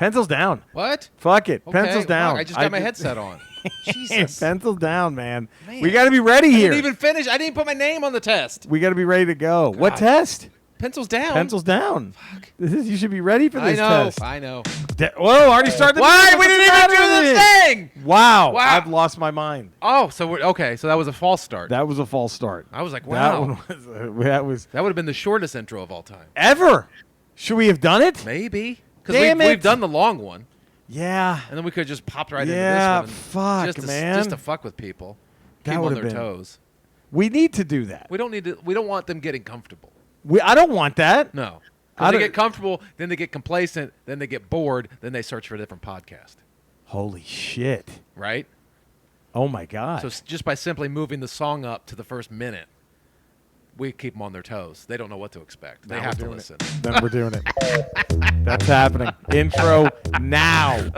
Pencils down. What? Fuck it. Okay. Pencils down. Fuck, I just got my headset on. Jesus. Pencils down, man. Man. We got to be ready here. I didn't even finish. I didn't put my name on the test. We got to be ready to go. God. What test? Pencils down. Pencils down. Fuck. You should be ready for this test. I know. Whoa, already started the Why? We didn't even do this thing. Wow. I've lost my mind. Oh, so okay. So that was a false start. That was a false start. I was like, wow. That would have been the shortest intro of all time. Ever. Should we have done it? Maybe. Because we've done the long one. Yeah. And then we could have just popped right into this one. Fuck, man. Just to fuck with people. Keep them on their toes. We need to do that. We don't want them getting comfortable. I don't want that. No. Because they get comfortable, then they get complacent, then they get bored, then they search for a different podcast. Holy shit. Right? Oh, my God. So just by simply moving the song up to the first minute, we keep them on their toes. They don't know what to expect. They have to listen. Then we're doing it. That's happening. Intro now.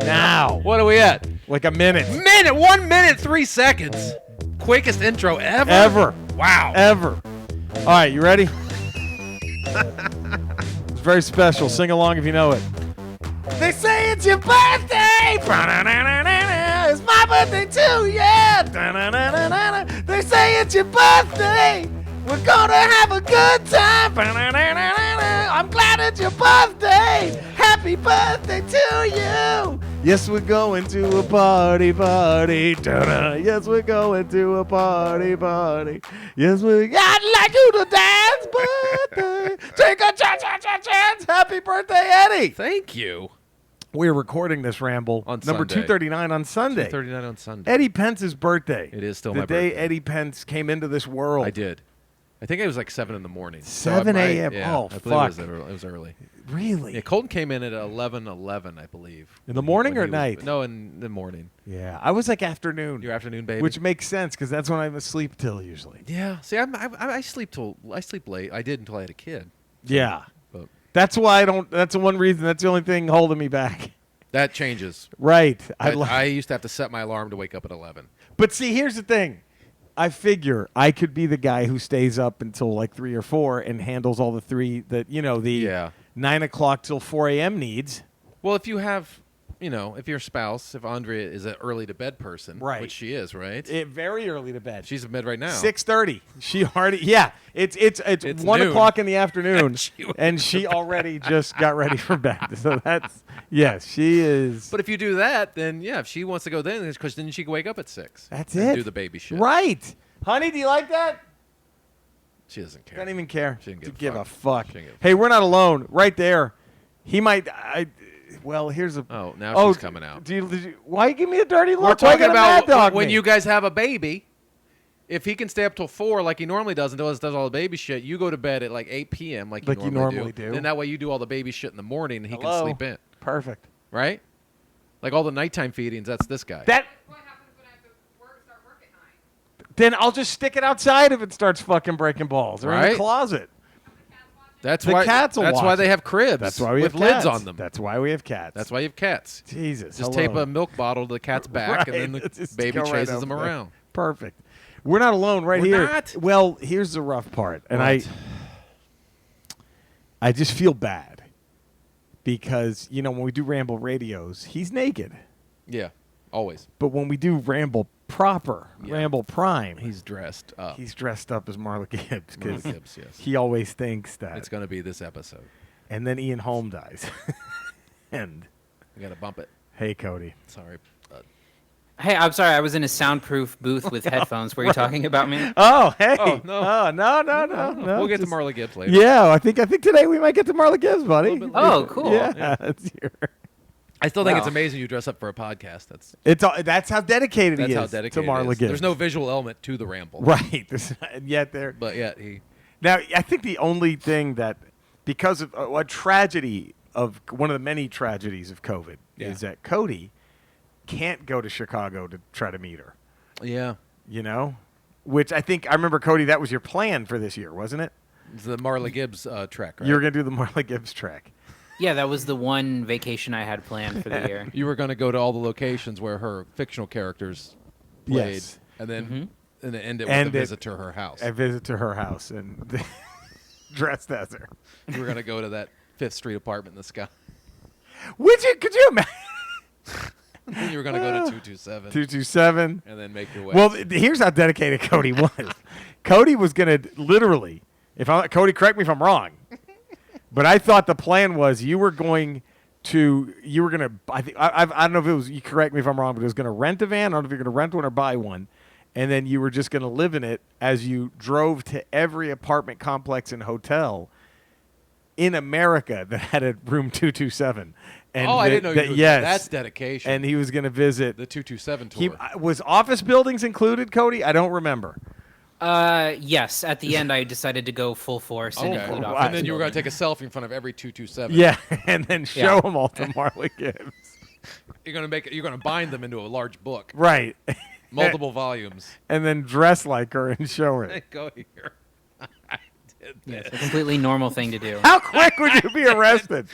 Now. What are we at? Like a minute. 1 minute, 3 seconds. Quickest intro ever? Ever. Wow. Ever. All right, you ready? It's very special. Sing along if you know it. They say it's your birthday. It's my birthday too, yeah. They say it's your birthday. We're gonna have a good time. I'm glad it's your birthday. Happy birthday to you. Yes, we're going to a party. Yes, we're going to a party. Yes, I'd like you to dance, birthday. Take a chance. Happy birthday, Eddie. Thank you. We're recording this Ramble on number Sunday. 239 on Sunday. 239 on Sunday. Eddie Pence's birthday. It is still my birthday. The birthday. day Eddie Pence came into this world. I did. I think it was like 7 in the morning. 7 a.m. Yeah, oh, I fuck. It was early. Really? Yeah, Colton came in at 11:11, I believe. In the morning or night? No, in the morning. Yeah, I was like afternoon. Your afternoon baby. Which makes sense because that's when I'm asleep till usually. Yeah. See, I sleep late. I did until I had a kid. Yeah. But that's why I don't. That's the one reason. That's the only thing holding me back. That changes. Right. I used to have to set my alarm to wake up at 11. But see, here's the thing. I figure I could be the guy who stays up until like 3 or 4 and handles all the 9 o'clock till 4 a.m. needs. Well, if you have, if your spouse, if Andrea is an early to bed person, right, which she is, right? Very early to bed. She's in bed right now. 6:30. She already, yeah. It's 1 o'clock in the afternoon, and she already just got ready for bed. So that's, yes, she is. But if you do that, then yeah, if she wants to go then, because then she can wake up at 6. That's and it. Do the baby shit. Right, honey. Do you like that? She doesn't care. Doesn't even care. She doesn't give a a fuck. Give hey, we're not alone. Right there, he might. Well, here's a. Oh, now she's coming out. Why you give me a dirty look? We're talking about when me? you guys have a baby. If he can stay up till 4 like he normally does and does all the baby shit, you go to bed at like 8 p.m. like you normally do. And that way you do all the baby shit in the morning and he can sleep in. Perfect. Right? Like all the nighttime feedings, that's this guy. What happens when I have to start work at 9? Then I'll just stick it outside if it starts fucking breaking balls or in the closet. That's the why cats will That's watch why they it. have cribs. That's why we with have lids cats. on them. That's why we have cats. That's why you have cats. Jesus. Just tape a milk bottle to the cat's back, right. and then the Just baby go right chases them over there. around. Perfect. We're not alone right We're here. not? Well, here's the rough part, and I just feel bad because when we do Ramble radios, he's naked. Yeah, always. But when we do Ramble proper, Ramble Prime, he's dressed up. He's dressed up as Marla Gibbs because Gibbs, yes. he always thinks that It's going to be this episode. And then Ian Holm dies, and we got to bump it. Hey, Cody. Sorry. Hey, I'm sorry. I was in a soundproof booth with headphones. Were you talking about me? Oh, hey. Oh, no. Oh, no. We'll get to Marla Gibbs later. Yeah, I think today we might get to Marla Gibbs, buddy. Oh, cool. Yeah. That's I still think it's amazing you dress up for a podcast. That's how dedicated he is to Marla Gibbs. There's no visual element to the Ramble. Right. Yet he... Now, I think the only thing that, because of a tragedy of one of the many tragedies of COVID is that Cody can't go to Chicago to try to meet her. Yeah. Which I remember, Cody, that was your plan for this year, wasn't it? It's the Marla Gibbs trek, right? You were going to do the Marla Gibbs trek. Yeah, that was the one vacation I had planned for the year. You were going to go to all the locations where her fictional characters played, yes. and then end it with a visit to her house. A visit to her house and dressed as her. You were going to go to that 5th Street apartment in the sky. Could you imagine? Then you were going to go to 227. 227. And then make your way. Well, here's how dedicated Cody was. Cody was going to literally, Cody, correct me if I'm wrong, but I thought the plan was you were going to, I don't know if it was, you correct me if I'm wrong, but it was going to rent a van. I don't know if you're going to rent one or buy one. And then you were just going to live in it as you drove to every apartment complex and hotel in America that had a room 227. And I didn't know you were yes. That's dedication. And he was going to visit. The 227 tour. Was office buildings included, Cody? I don't remember. Yes. At the end, I decided to go full force and include office And then you were going to take a selfie in front of every 227. Yeah, and then show them all to Marley Gibbs. You're going to bind them into a large book. Right. Multiple volumes. And then dress like her and show her. Go here. I did this. It's a completely normal thing to do. How quick would you be arrested?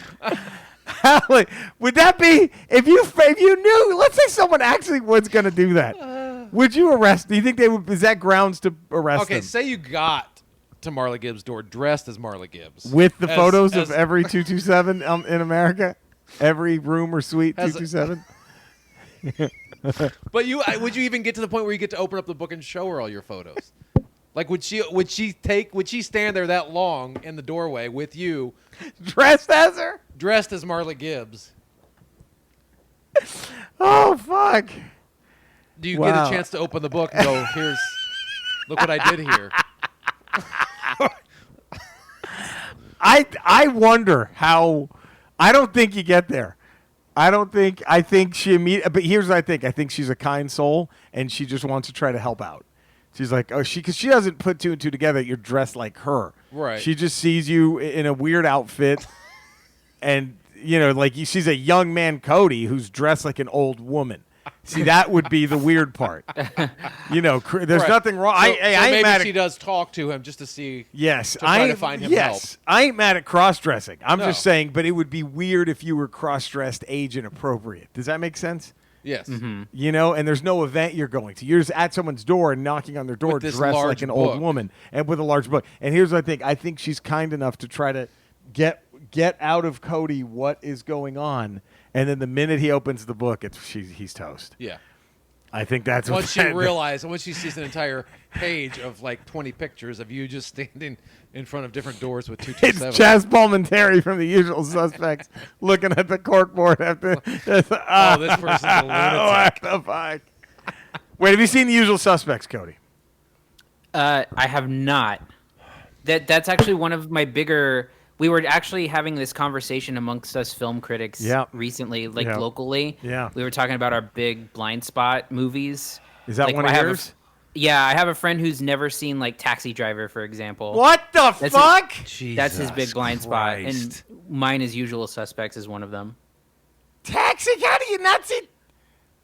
Would that be if you knew? Let's say someone actually was going to do that. Would you arrest? Do you think they would? Is that grounds to arrest them? Okay, say you got to Marley Gibbs' door dressed as Marley Gibbs with the photos of every 227 in America, every room or suite 227. But would you even get to the point where you get to open up the book and show her all your photos? Like would she stand there that long in the doorway with you dressed as her? Dressed as Marley Gibbs. Oh fuck. Do you get a chance to open the book and go, look what I did here? I wonder how. I don't think you get there. I think she immediately. But here's what I think. I think she's a kind soul, and she just wants to try to help out. She's like, because she doesn't put two and two together. You're dressed like her, right? She just sees you in a weird outfit, and she's a young man, Cody, who's dressed like an old woman. See, that would be the weird part. There's nothing wrong. So I ain't maybe she does talk to him just to see. Yes, to try to find him help. I ain't mad at cross-dressing. I'm just saying, but it would be weird if you were cross-dressed age inappropriate. Does that make sense? Yes. Mm-hmm. And there's no event you're going to. You're just at someone's door and knocking on their door dressed like an old woman and with a large book. And here's what I think. I think she's kind enough to try to get out of Cody what is going on. And then the minute he opens the book, he's toast. Yeah. I think that's once she sees an entire page of like 20 pictures of you just standing in front of different doors with 227. It's Chaz Palminteri from The Usual Suspects looking at the corkboard after. This person's a lunatic. What the fuck? Wait, have you seen The Usual Suspects, Cody? I have not. That's actually one of my bigger. We were actually having this conversation amongst us film critics recently, locally. Yeah. We were talking about our big blind spot movies. Is that one of yours? I have a friend who's never seen Taxi Driver, for example. What the fuck? That's his big blind spot. And mine is Usual Suspects is one of them. Taxi? How do you not see?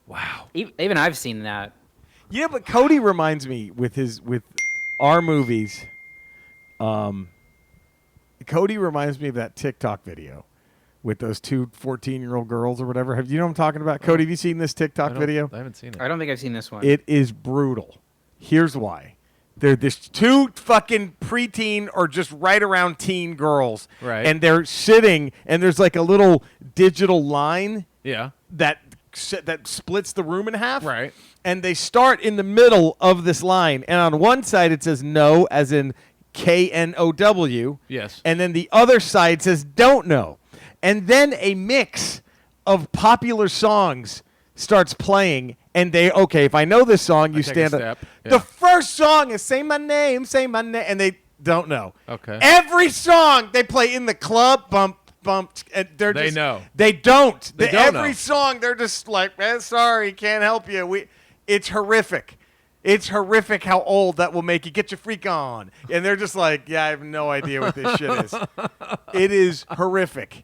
Wow. Even I've seen that. Yeah, but Cody reminds me with our movies. Cody reminds me of that TikTok video with those two 14-year-old girls or whatever. You know what I'm talking about? Cody, have you seen this TikTok video? I haven't seen it. I don't think I've seen this one. It is brutal. Here's why. There's two fucking preteen or just right around teen girls. Right. And they're sitting, and there's like a little digital line that splits the room in half. Right. And they start in the middle of this line. And on one side it says no, as in KNOW. Yes. And then the other side says don't know. And then a mix of popular songs starts playing. And if I know this song, you stand up. Yeah. The first song is Say My Name, and they don't know. Okay. Every song they play in the club, bump, and they know. They don't. They don't every know. song, they're just like, sorry, can't help you. It's horrific. It's horrific how old that will make you. Get your freak on. And they're just like, I have no idea what this shit is. It is horrific.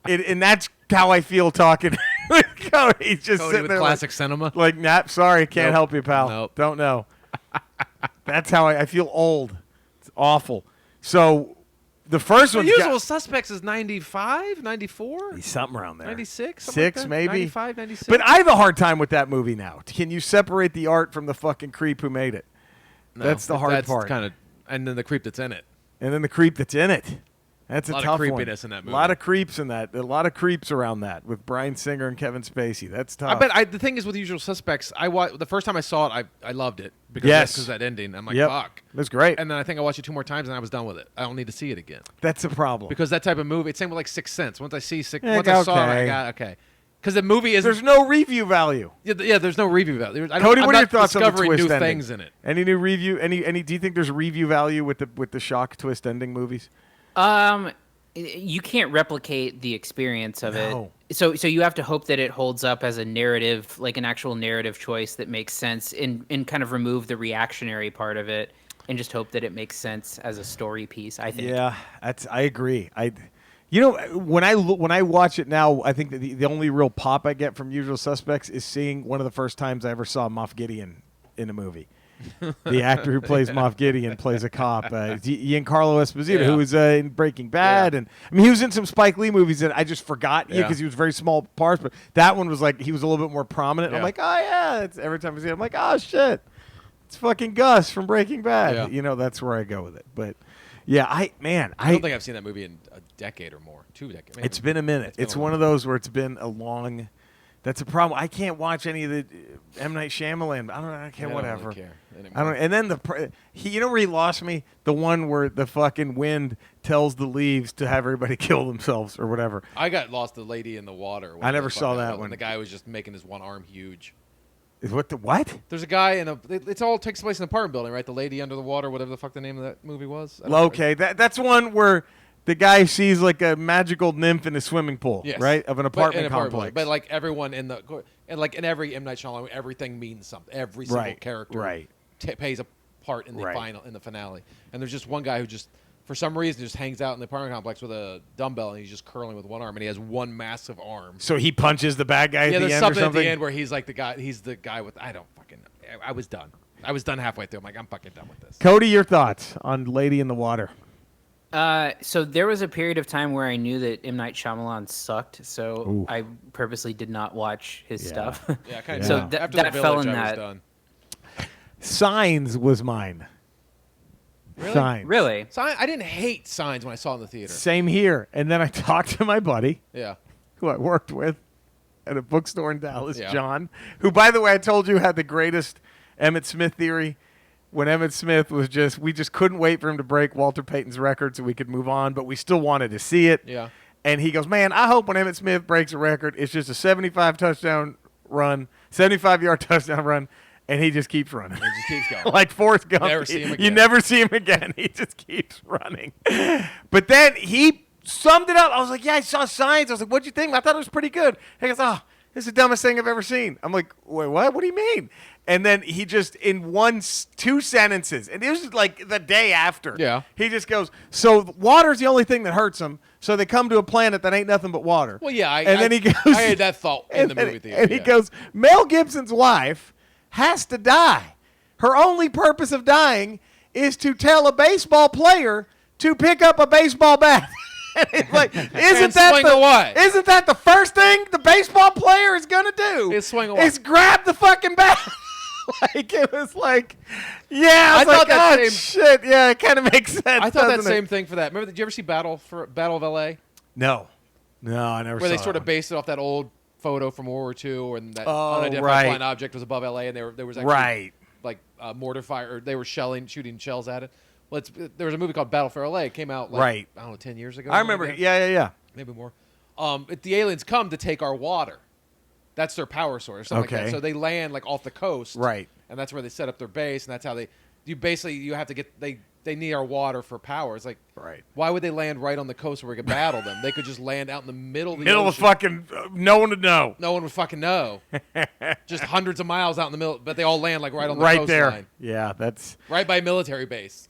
And that's how I feel talking with Cody. Just Cody sitting with there classic cinema. like, sorry, can't Nope. help you, pal. Nope. Don't know. That's how I feel old. It's awful. So the first one. The Usual Suspects is 95, 94? Something around there. 96? Six, maybe. 95, 96? But I have a hard time with that movie now. Can you separate the art from the fucking creep who made it? No, that's the hard part. And then the creep that's in it. And then the creep that's in it. That's a lot tough of creepiness in that movie. A lot of creeps in that. A lot of creeps around that with Bryan Singer and Kevin Spacey. That's tough. The thing is with Usual Suspects, the first time I saw it, I loved it because of that ending. I'm like, fuck, that's great. And then I think I watched it 2 more times and I was done with it. I don't need to see it again. That's a problem because that type of movie. It's same with like Sixth Sense. Once I saw it, I got okay. Because the movie is there's no review value. Yeah, there's no review value. Cody, what are your thoughts on the twist new ending? Things in it? Any new review? Any? Do you think there's review value with the shock twist ending movies? You can't replicate the experience of it. So you have to hope that it holds up as a narrative, like an actual narrative choice that makes sense, and kind of remove the reactionary part of it, and just hope that it makes sense as a story piece. I think. Yeah, I agree. When I watch it now, I think that the only real pop I get from Usual Suspects is seeing one of the first times I ever saw Moff Gideon in a movie. The actor who plays Moff Gideon plays a cop, Giancarlo Esposito, who was in Breaking Bad, and I mean he was in some Spike Lee movies that I just forgot because he was very small parts, but that one was like he was a little bit more prominent. I'm like, oh yeah, every time I see it, I'm like, oh shit, it's fucking Gus from Breaking Bad. That's where I go with it. But yeah, I don't think I've seen that movie in a decade or more, 2 decades. Maybe. It's been a minute. It's one of those where it's been a long. That's a problem. I can't watch any of the M. Night Shyamalan. I can't. Whatever. Really care I don't. And then where he lost me, the one where the fucking wind tells the leaves to have everybody kill themselves or whatever. I got lost. The Lady in the Water. I never saw that one. The guy was just making his one arm huge. What? There's a guy it all takes place in an apartment building, right? The Lady Under the Water, whatever the fuck the name of that movie was. Okay, that's one where the guy sees like a magical nymph in a swimming pool, right? Of an apartment complex. But like everyone in every M. Night Shyamalan, everything means something. Every single character pays a part in the finale. And there's just one guy who just for some reason just hangs out in the apartment complex with a dumbbell and he's just curling with one arm and he has one massive arm. So he punches the bad guy at the end or something? There's something at the end where he's like he's the guy with I don't fucking know. I was done. I was done halfway through. I'm like, I'm fucking done with this. Cody, your thoughts on Lady in the Water? So there was a period of time where I knew that M. Night Shyamalan sucked, so I purposely did not watch his stuff. Yeah, kind of. So that fell in that. Signs was mine. Really? Signs. Really? I didn't hate Signs when I saw it in the theater. Same here. And then I talked to my buddy, who I worked with at a bookstore in Dallas, John, who, by the way, I told you had the greatest Emmett Smith theory. When Emmett Smith was we just couldn't wait for him to break Walter Payton's record so we could move on, but we still wanted to see it. Yeah. And he goes, man, I hope when Emmett Smith breaks a record, it's just a 75-yard touchdown run, and he just keeps running. He just keeps going. Like Forrest Gump. Never see him again. You never see him again. He just keeps running. But then he summed it up. I was like, yeah, I saw Signs. I was like, what'd you think? I thought it was pretty good. He goes, oh, this is the dumbest thing I've ever seen. I'm like, wait, what? What do you mean? And then he just, in 2 sentences, and it was like the day after. Yeah. He just goes, so water's the only thing that hurts them. So they come to a planet that ain't nothing but water. Well, yeah. Then he goes, I had that thought in the movie theater. And he goes, Mel Gibson's wife has to die. Her only purpose of dying is to tell a baseball player to pick up a baseball bat. It's like, isn't that the first thing the baseball player is gonna do? Is swing away. Is grab the fucking bat. Like it was like, yeah. I thought that shit. Yeah, it kind of makes sense. I thought that same thing for that. Remember? Did you ever see Battle of L.A.? No, I never. Where saw they sort of based it off that old photo from World War II, and that unidentified flying object was above L.A. and there was actually like mortar fire, or they were shooting shells at it. Well, there was a movie called Battle for L.A. It came out I don't know, 10 years ago. I remember. Like yeah. Maybe more. The aliens come to take our water. That's their power source. Or something like that. So they land like off the coast. Right. And that's where they set up their base, and that's how you have to get they need our water for power. It's like, why would they land right on the coast where we could battle them? They could just land out in the middle of the ocean. Of fucking no one would know. No one would fucking know. Just hundreds of miles out in the middle, but they all land like right on the coastline. There. Yeah, that's right by a military base.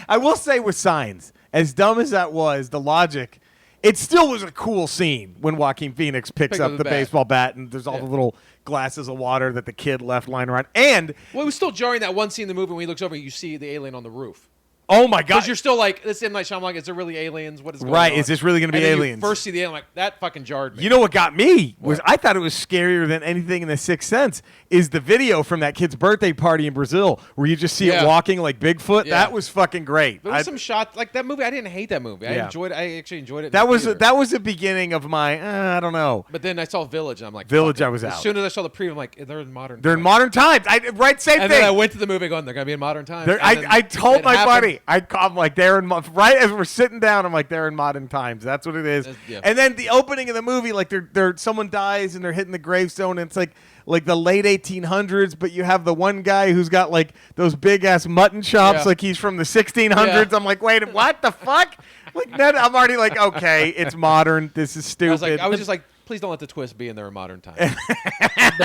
I will say with Signs, as dumb as that was, the logic, it still was a cool scene when Joaquin Phoenix picks up the baseball bat and there's all the little glasses of water that the kid left lying around. And it was still jarring that one scene in the movie when he looks over and you see the alien on the roof. Oh my god! Because you're still like, this M. Night Shyamalan, is there really aliens? What is going on? Right? Is this really going to be aliens? You first see the alien, like that fucking jarred me. You know what got me was I thought it was scarier than anything in The Sixth Sense. Is the video from that kid's birthday party in Brazil where you just see it walking like Bigfoot? Yeah. That was fucking great. There was some shots like that movie. I didn't hate that movie. I actually enjoyed it. That was the beginning of my I don't know. But then I saw Village and I'm like, Village. I was out. As soon as I saw the preview, I'm like, they're in modern. They're in modern times. Same and thing. And then I went to the movie going, they're gonna be in modern times. I told my buddy, I'm like, they're in right as we're sitting down. I'm like, they're in modern times. That's what it is. And then the opening of the movie, like they're someone dies and they're hitting the gravestone, and it's like the late 1800s, but you have the one guy who's got like those big ass mutton chops, like he's from the 1600s. I'm like, wait, what the fuck? Like that, I'm already like, okay, it's modern. This is stupid. I was just like, please don't let the twist be in there in modern times.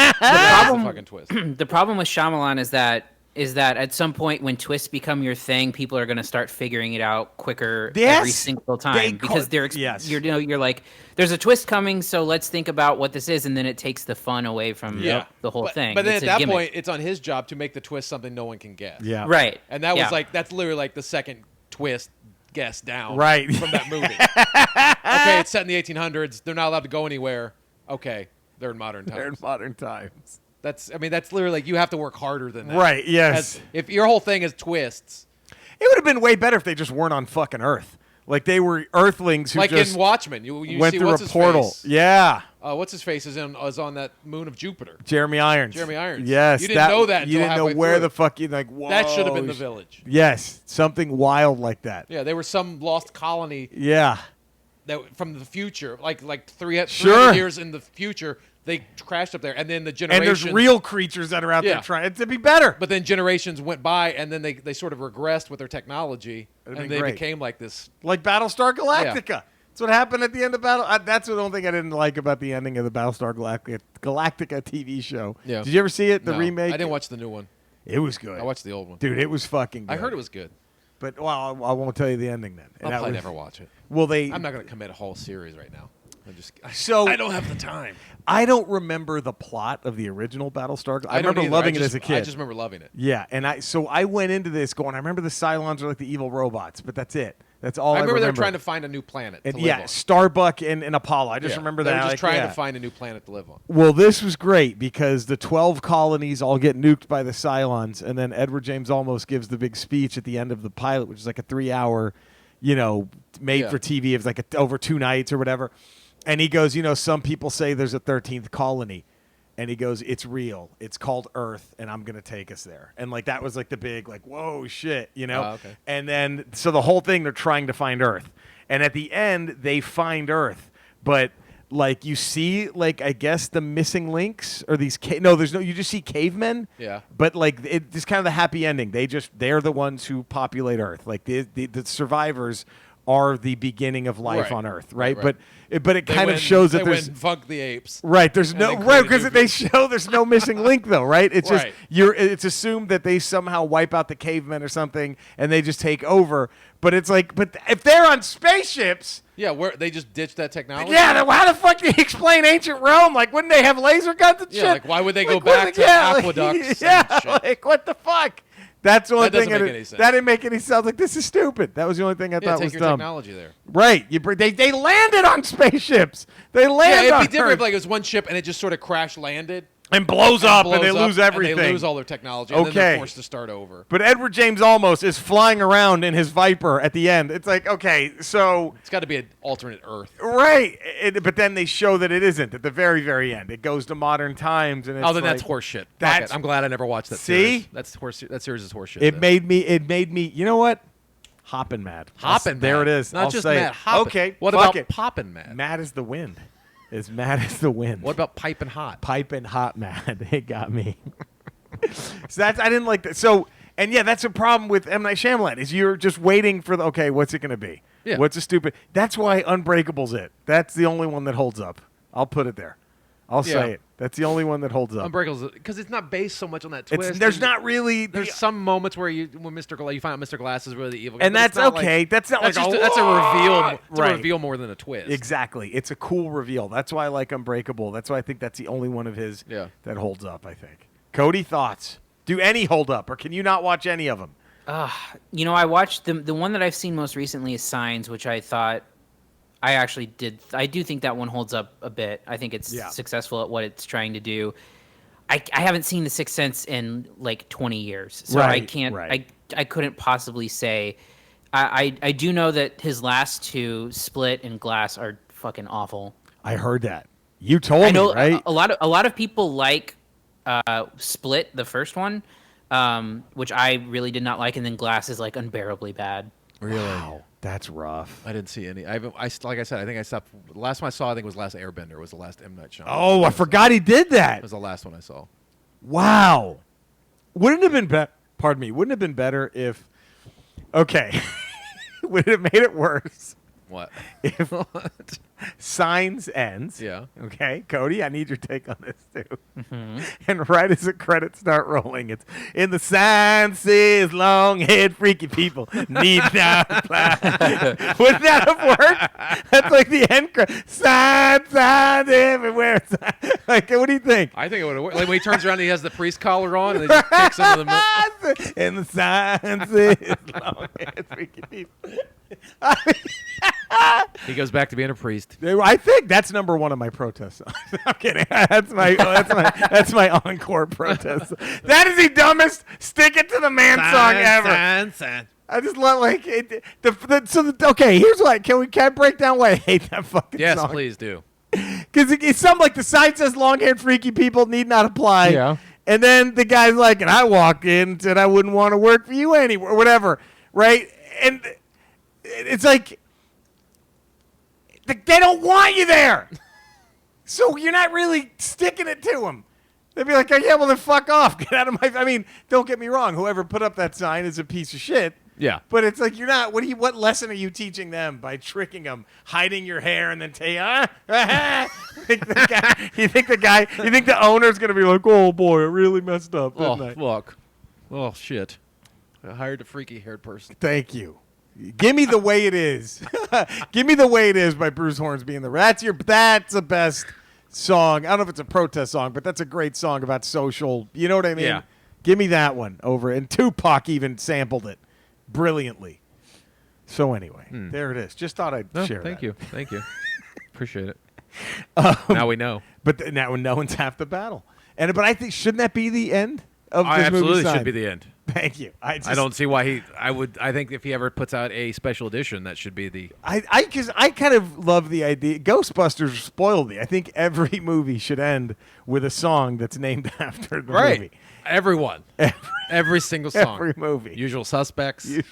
The problem with Shyamalan is that at some point when twists become your thing, people are going to start figuring it out quicker every single time because you're like, there's a twist coming, so let's think about what this is, and then it takes the fun away from the whole thing. But then at that point, it's on his job to make the twist something no one can guess. Yeah, right. And that was that's literally like the second twist guess down from that movie. Okay, it's set in the 1800s. They're not allowed to go anywhere. Okay, they're in modern times. They're in modern times. That's literally like you have to work harder than that. Right, yes. If your whole thing is twists. It would have been way better if they just weren't on fucking Earth. Like they were Earthlings who like just in Watchmen. You went see through what's a his portal. Face? Yeah. What's his face is on that moon of Jupiter. Jeremy Irons. Yes. You didn't know that. You didn't know where the fuck you like. Whoa. That should have been the Village. Yes, something wild like that. Yeah, they were some lost colony. Yeah. That from the future, like 300 years in the future. They crashed up there, and then the generations... And there's real creatures that are out there trying to be better. But then generations went by, and then they sort of regressed with their technology, and they became like this... Like Battlestar Galactica. Yeah. That's what happened at the end of that's the only thing I didn't like about the ending of the Battlestar Galactica TV show. Yeah. Did you ever see it, the remake? I didn't watch the new one. It was good. I watched the old one. Dude, it was fucking good. I heard it was good. But, well, I won't tell you the ending then. I'll probably never watch it. Well, I'm not going to commit a whole series right now. I don't have the time. I don't remember the plot of the original Battlestar. I remember loving it as a kid. I just remember loving it. Yeah, and I went into this going, I remember the Cylons are like the evil robots, but that's it. That's all I remember. They're trying to find a new planet to live on. Starbuck and Apollo. I just remember that. They're just trying to find a new planet to live on. Well, this was great because the 12 colonies all get nuked by the Cylons, and then Edward James Olmos gives the big speech at the end of the pilot, which is like a 3-hour, made for TV. It was like over 2 nights or whatever. And he goes, some people say there's a 13th colony. And he goes, it's real. It's called Earth, and I'm going to take us there. And, that was, the big, whoa, shit, Okay. And then, so the whole thing, they're trying to find Earth. And at the end, they find Earth. But, you see, I guess the missing links or these you just see cavemen. Yeah. But, it's kind of the happy ending. They're the ones who populate Earth. The survivors are the beginning of life on Earth, right? But it kind of shows that there's fuck the apes, right? There's because they show there's no missing link though, right? It's just it's assumed that they somehow wipe out the cavemen or something, and they just take over. But it's but if they're on spaceships, where they just ditched that technology. Yeah, then how the fuck do you explain ancient Rome? Wouldn't they have laser guns and shit? Why would they go back to aqueducts? What the fuck? That's the only thing. That didn't make any sense. This is stupid. That was the only thing I thought was take your dumb. Technology there. Right. They landed on spaceships. They landed on it'd be different if it was one ship and it just sort of crash landed. And blows up and they lose everything. And they lose all their technology. And then they're forced to start over. But Edward James Olmos is flying around in his Viper at the end. It's okay, so... It's got to be an alternate Earth. Right. But then they show that it isn't at the very, very end. It goes to modern times. And it's then that's horseshit. I'm glad I never watched that series. See? That series is horseshit. It made me, you know what? Hoppin' mad. There it is. Not just mad. Hoppin'. Okay. What about poppin' mad? Mad as the wind. As mad as the wind. What about piping hot? Piping hot mad. It got me. So I didn't like that. So, and that's a problem with M. Night Shyamalan is you're just waiting for what's it going to be? Yeah. What's a stupid? That's why Unbreakable's it. That's the only one that holds up. I'll put it there. I'll say it. That's the only one that holds up. Unbreakable, because it's not based so much on that twist. There's not really. There's some moments where you find out Mr. Glass is really the evil guy. And that's okay. That's not that's a reveal. It's a reveal more than a twist. Exactly. It's a cool reveal. That's why I like Unbreakable. That's why I think that's the only one of his that holds up, I think. Cody, thoughts? Do any hold up, or can you not watch any of them? I watched the one that I've seen most recently is Signs, which I thought I actually did. I do think that one holds up a bit. I think it's successful at what it's trying to do. I haven't seen The Sixth Sense in like 20 years, so I can't. I couldn't possibly say. I do know that his last two, Split and Glass, are fucking awful. I heard that. You told me, right? A lot of people like Split, the first one, which I really did not like, and then Glass is like unbearably bad. Really? Wow, that's rough. I didn't see any. Like I said, I think I stopped. The last one I saw, I think, was Last Airbender. Was the last M. Night Shyamalan. Oh, I forgot he did that. It was the last one I saw. Wow. Wouldn't it have been Pardon me. Wouldn't it have been better if? Okay. Would it have made it worse? What? If Signs ends. Yeah. Okay, Cody, I need your take on this too. Mm-hmm. And right as the credits start rolling, it's in the sign says long-haired freaky people need not apply. Wouldn't that have worked? That's like the end credit. Signs everywhere. Like, what do you think? I think it would have worked. Like when he turns around, and he has the priest collar on, and he just kicks into the middle. And the sign says long-haired freaky people. He goes back to being a priest. I think that's number one of my protest songs. I'm kidding. That's my encore protest. That is the dumbest "Stick It to the Man" song ever. I just love it. Okay, here's why. Can I break down why I hate that fucking song? Yes, please do. Because it's something like the sign says long-haired freaky people need not apply. Yeah. And then the guy's like, and I walked in and said I wouldn't want to work for you anywhere, whatever, right? And it's like they don't want you there. So you're not really sticking it to them. They'd be like, oh, yeah, well, then fuck off. Get out of my... I mean, don't get me wrong. Whoever put up that sign is a piece of shit. Yeah. But it's like you're not... What lesson are you teaching them by tricking them, hiding your hair, and then you think the owner's going to be like, oh, boy, I really messed up, didn't I? Look. Oh, shit. I hired a freaky-haired person. Thank you. Give me the way it is. Give me the way it is by Bruce Hornsby and the Rats. That's the best song. I don't know if it's a protest song, but that's a great song about social. You know what I mean? Yeah. Give me that one over. And Tupac even sampled it brilliantly. So anyway, there it is. Just thought I'd share that. Thank you. Appreciate it. Now we know. But now no one's half the battle. But I think shouldn't that be the end of this movie? Absolutely should be the end. Thank you. I don't see why I think if he ever puts out a special edition, that should be the. Because I kind of love the idea. Ghostbusters spoiled me. I think every movie should end with a song that's named after the movie. Everyone. Every single song. Every movie. Usual Suspects. It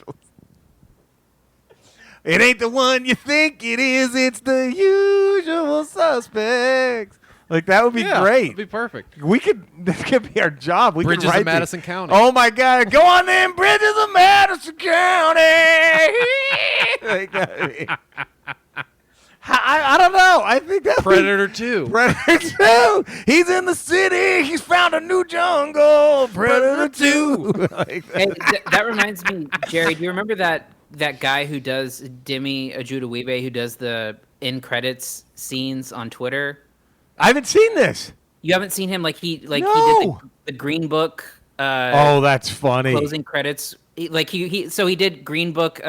ain't the one you think it is. It's the Usual Suspects. Like, that would be great. That would be perfect. That could be our job. Bridges of Madison County. Oh, my God. Go on then, Bridges of Madison County. I don't know. I think that Predator 2. Predator 2. He's in the city. He's found a new jungle. Predator 2. Hey, that reminds me, Jerry, do you remember that guy who does Demi Ajudawibe, who does the end credits scenes on Twitter? I haven't seen this. You haven't seen him? He did the Green Book. Oh, that's funny. Closing credits. He did Green Book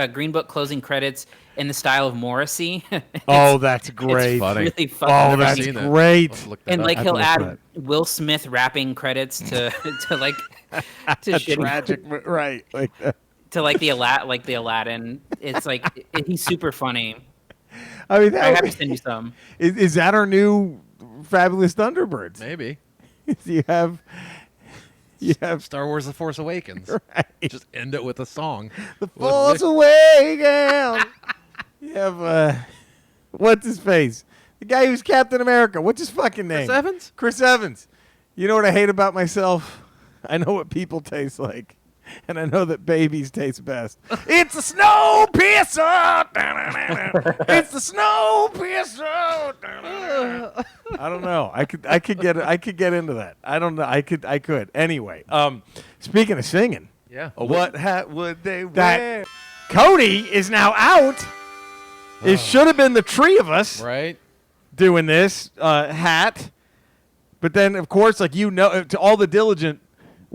closing credits in the style of Morrissey. That's great. It's funny. Really funny. Oh, that's great. And he'll add Will Smith rapping credits to tragic, right? To the Aladdin. It's he's super funny. I mean, I have to send you some. Is that our new Fabulous Thunderbirds? Maybe. You have Star Wars: The Force Awakens. Right. Just end it with a song. The Force Awakens. You have what's his face? The guy who's Captain America. What's his fucking name? Chris Evans. Chris Evans. You know what I hate about myself? I know what people taste like. And I know that babies taste best. It's a snow pisser. It's the snow pisser. I don't know. I could get into that. I don't know. I could. Anyway, speaking of singing. Yeah. What hat would they wear? Cody is now out. It should have been the three of us. Right. Doing this hat. But then, of course, to all the diligent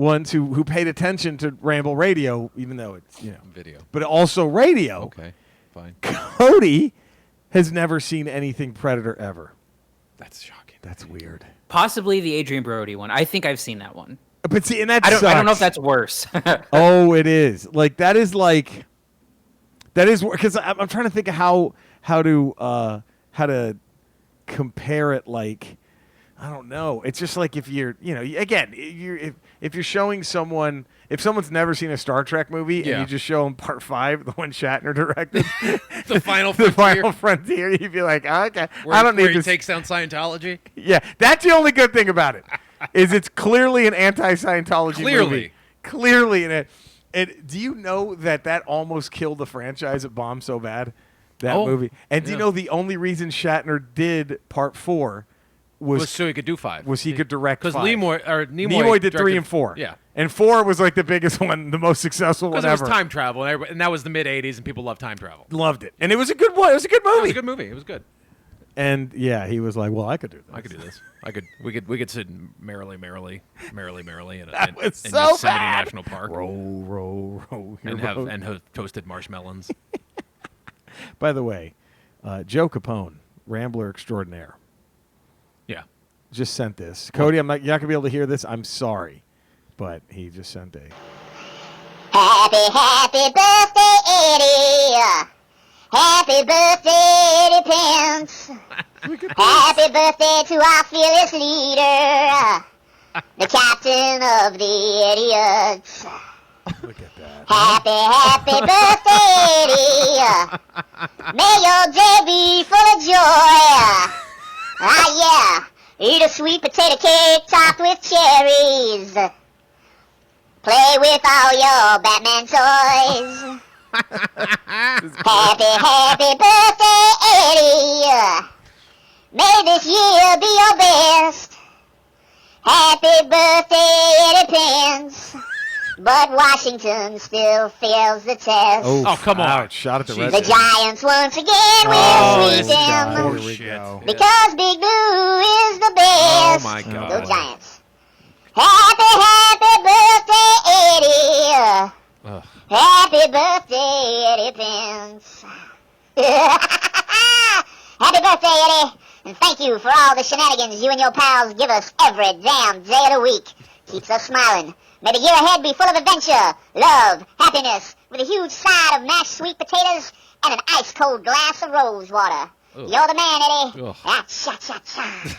ones who paid attention to Ramble Radio, even though it's video, but also radio. Okay, fine. Cody has never seen anything Predator ever. That's shocking. That's weird. Possibly the Adrian Brody one. I think I've seen that one. But see, and that I don't know if that's worse. Oh, it is. That is because I'm trying to think of how to compare it. I don't know. It's just like if you're, again, if you're showing someone, if someone's never seen a Star Trek movie and you just show them Part 5, the one Shatner directed, the Final Frontier, you'd be like, oh, okay, I don't need this. Where he takes down Scientology. Yeah, that's the only good thing about it, is it's clearly an anti-Scientology movie. Clearly in it. And do you know that almost killed the franchise? It bombed so bad, that movie. And do you know the only reason Shatner did Part 4 was so he could do 5. Was he could direct 5. Because Nimoy did 3 and 4. Yeah. And 4 was the biggest one, the most successful one ever. Because it was time travel, and that was the mid-'80s, and people loved time travel. Loved it. And it was a good one. It was a good movie. It was a good movie. It was good. And, he was like, well, I could do this. I could do this. We could sit merrily in so Yosemite bad. National Park. Row. And have toasted marshmallows. By the way, Joe Capone, Rambler extraordinaire. Yeah. Just sent this. Cody, you're not going to be able to hear this. I'm sorry. But he just sent a... Happy birthday, Eddie. Happy birthday, Eddie Pence. Happy birthday to our fearless leader, the captain of the idiots. Look at that. Happy birthday, Eddie. May your day be full of joy. Ah, yeah. Eat a sweet potato cake topped with cherries. Play with all your Batman toys. Happy birthday, Eddie. May this year be your best. Happy birthday, Eddie Pence. But Washington still fails the test. Oh, come on. Ouch, shot at the red. The Giants once again will sweep them. Here we go. Because Big Blue is the best. Oh, my God. Go Giants. Happy birthday, Eddie. Ugh. Happy birthday, Eddie Pence. Happy birthday, Eddie. And thank you for all the shenanigans you and your pals give us every damn day of the week. Keeps us smiling. May the year ahead be full of adventure, love, happiness, with a huge side of mashed sweet potatoes and an ice-cold glass of rose water. Ugh. You're the man, Eddie. Ugh. Ah, cha-cha-cha.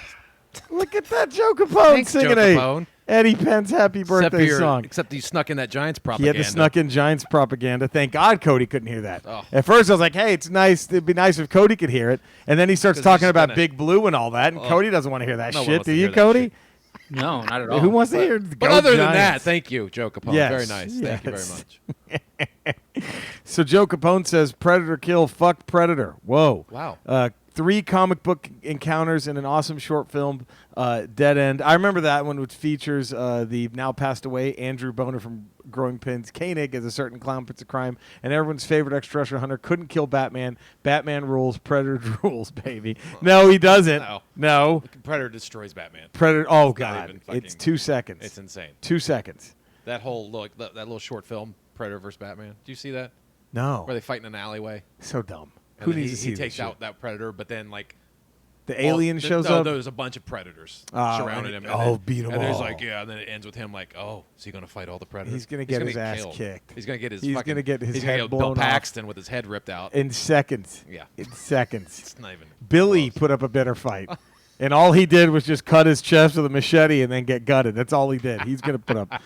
Look at that Joe Capone Thanks, singing Joe Capone. Eddie Pence happy birthday song. Except you snuck in that Giants He propaganda. had the snuck in Giants propaganda. Thank God Cody couldn't hear that. Oh. At first I was like, hey, it's nice. It'd be nice if Cody could hear it. And then he starts talking about Big Blue and all that. And Cody doesn't want to hear that shit. Do you, Cody? No, not at all. Who wants to hear? But other than that, thank you, Joe Capone. Yes, Very nice. yes. Thank you very much. So Joe Capone says, Predator kill, fuck Predator. Whoa. Wow. 3 comic book encounters in an awesome short film, Dead End. I remember that one, which features the now passed away Andrew Boner from Growing Pains Koenig as a certain clown pits a crime, and everyone's favorite extraterrestrial hunter couldn't kill Batman. Batman rules, Predator rules, baby. No, he doesn't. No. Predator destroys Batman. Predator. Oh God, it's 2 seconds. It's insane. 2 seconds. That whole that little short film, Predator vs. Batman. Do you see that? No. Where they fight in an alleyway. So dumb. And Who needs to see he takes this out that Predator, but then the alien shows up. There's a bunch of predators surrounding him. Beat them all. And there's and then it ends with him is he gonna fight all the predators? He's gonna get his ass kicked. He's gonna get his. He's gonna get his head blown Bill off. Paxton with his head ripped out in seconds. Yeah, in seconds. It's not even. Billy put up a better fight, and all he did was just cut his chest with a machete and then get gutted. That's all he did. He's gonna put up.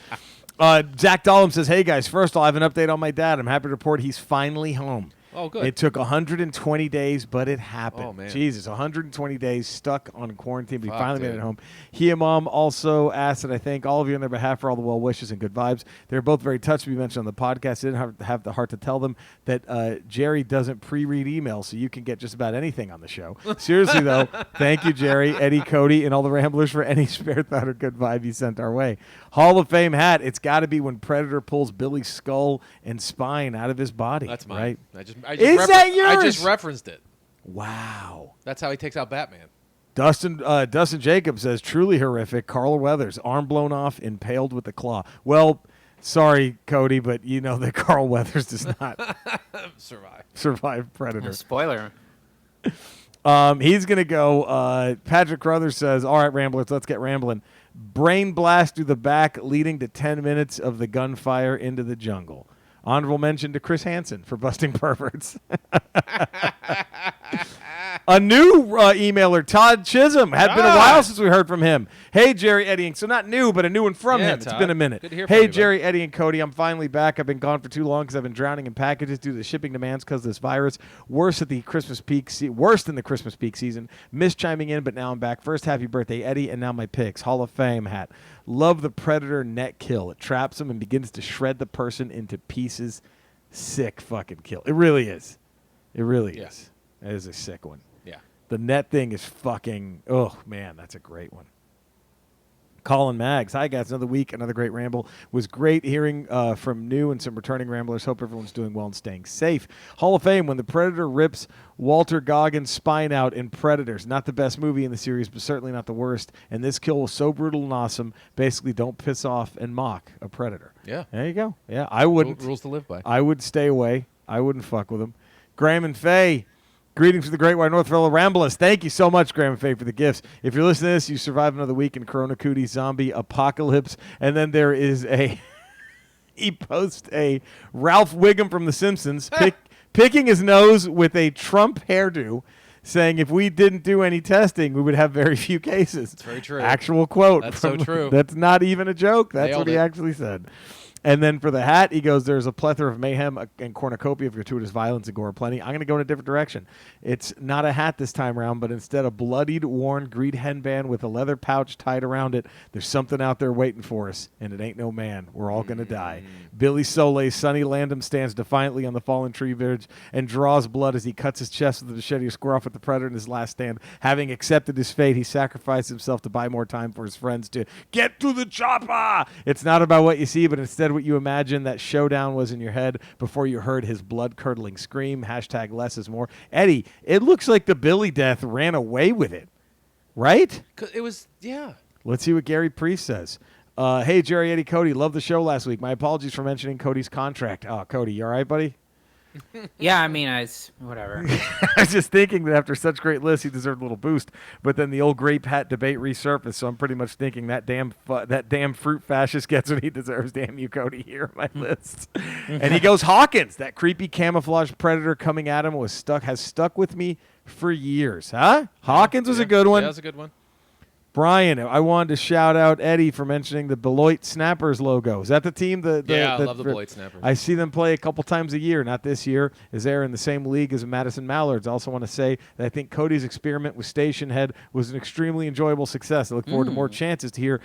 Zach Dollum says, "Hey guys, first I have an update on my dad. I'm happy to report he's finally home. Oh, good. It took 120 days, but it happened. Oh, man. Jesus, 120 days stuck on quarantine, but he finally made it home. He and Mom also asked that I thank all of you on their behalf for all the well wishes and good vibes. They're both very touched to be mentioned on the podcast. I didn't have the heart to tell them that Jerry doesn't pre-read emails, so you can get just about anything on the show. Seriously, though, thank you, Jerry, Eddie, Cody, and all the Ramblers for any spare thought or good vibe you sent our way. Hall of Fame hat. It's got to be when Predator pulls Billy's skull and spine out of his body. That's mine. Right? I just that yours? I just referenced it. Wow. That's how he takes out Batman. Dustin Jacobs says, truly horrific. Carl Weathers, arm blown off, impaled with a claw. Well, sorry, Cody, but you know that Carl Weathers does not survive Predator. Spoiler. He's going to go. Patrick Crothers says, all right, Ramblers, let's get rambling. Brain blast through the back, leading to 10 minutes of the gunfire into the jungle. Honorable mention to Chris Hansen for busting perverts. A new emailer, Todd Chisholm. Had been a while since we heard from him. Hey, Jerry, Eddie, so not new, but a new one from him. Todd. It's been a minute. Good to hear from hey, you, Jerry, Eddie, and Cody, I'm finally back. I've been gone for too long because I've been drowning in packages due to the shipping demands because of this virus. Worse than the Christmas peak season. Missed chiming in, but now I'm back. First, happy birthday, Eddie, and now my picks. Hall of Fame hat. Love the Predator net kill. It traps him and begins to shred the person into pieces. Sick fucking kill. It really is. It really is. It is a sick one. Yeah. The net thing is fucking, oh, man, that's a great one. Colin Maggs. Hi, guys. Another week, another great ramble. Was great hearing from new and some returning ramblers. Hope everyone's doing well and staying safe. Hall of Fame, when the Predator rips Walter Goggins' spine out in Predators. Not the best movie in the series, but certainly not the worst. And this kill was so brutal and awesome. Basically, don't piss off and mock a Predator. Yeah. There you go. Yeah, I wouldn't. Rules to live by. I would stay away. I wouldn't fuck with him. Graham and Faye. Greetings from the Great White North, fellow Ramblers. Thank you so much, Graham and Faye, for the gifts. If you're listening to this, you survive another week in Corona Cootie zombie apocalypse. And then there is a he posts a Ralph Wiggum from The Simpsons picking his nose with a Trump hairdo, saying if we didn't do any testing, we would have very few cases. It's very true. Actual quote. That's so true. That's not even a joke. That's Nailed what he actually said. And then for the hat, he goes, there's a plethora of mayhem and cornucopia of gratuitous violence and gore plenty. I'm going to go in a different direction. It's not a hat this time around, but instead a bloodied, worn, greed headband with a leather pouch tied around it. There's something out there waiting for us, and it ain't no man. We're all going to die. Billy Soleil's Sonny Landham stands defiantly on the fallen tree bridge and draws blood as he cuts his chest with a machete to square off with the Predator in his last stand. Having accepted his fate, he sacrificed himself to buy more time for his friends to get to the chopper. It's not about what you see, but instead what you imagine. That showdown was in your head before you heard his blood-curdling scream. # less is more. Eddie, it looks like the Billy death ran away with it, right? It was, yeah. Let's see what Gary Priest says. Hey, Jerry, Eddie, Cody, loved the show last week. My apologies for mentioning Cody's contract. Oh, Cody, you all right, buddy? Yeah, I mean, whatever. I was just thinking that after such great lists, he deserved a little boost. But then the old grape hat debate resurfaced, so I'm pretty much thinking that damn fruit fascist gets what he deserves. Damn you, Cody, here on my list. And he goes, Hawkins, that creepy camouflage Predator coming at him has stuck with me for years. Huh? Hawkins was a good one. Yeah, that was a good one. Brian, I wanted to shout out Eddie for mentioning the Beloit Snappers logo. Is that the team? I love the Beloit Snappers. I see them play a couple times a year, not this year, as they're in the same league as the Madison Mallards. I also want to say that I think Cody's experiment with Station Head was an extremely enjoyable success. I look forward to more chances to hear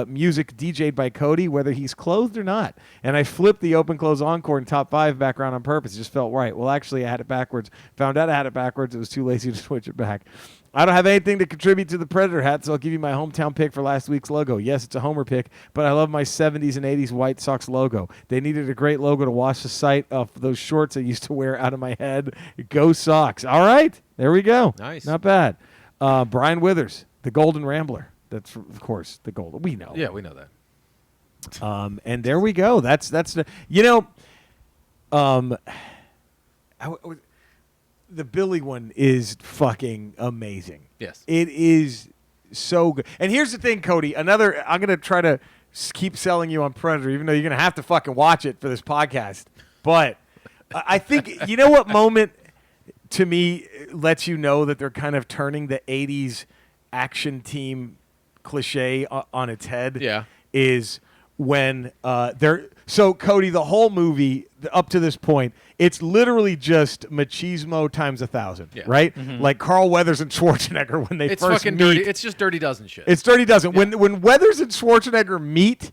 music DJ'd by Cody, whether he's clothed or not. And I flipped the open-close encore and top 5 background on purpose. It just felt right. Well, actually, I had it backwards. Found out I had it backwards. It was too lazy to switch it back. I don't have anything to contribute to the Predator hat, so I'll give you my hometown pick for last week's logo. Yes, it's a Homer pick, but I love my 70s and 80s White Sox logo. They needed a great logo to wash the sight of those shorts I used to wear out of my head. Go Sox. All right, there we go. Nice. Not bad. Brian Withers, the Golden Rambler. That's, of course, the Golden. We know. Yeah, we know that. And there we go. That's the, the Billy one is fucking amazing. Yes. It is so good. And here's the thing, Cody. I'm going to try to keep selling you on Predator, even though you're going to have to fucking watch it for this podcast. But I think, you know what moment to me lets you know that they're kind of turning the 80s action team cliche on its head? Yeah. Is when they're... So, Cody, the whole movie, up to this point, it's literally just machismo times 1,000, right? Mm-hmm. Like Carl Weathers and Schwarzenegger when they it's first fucking meet. Dirty. It's just Dirty Dozen shit. It's Dirty Dozen. Yeah. When Weathers and Schwarzenegger meet,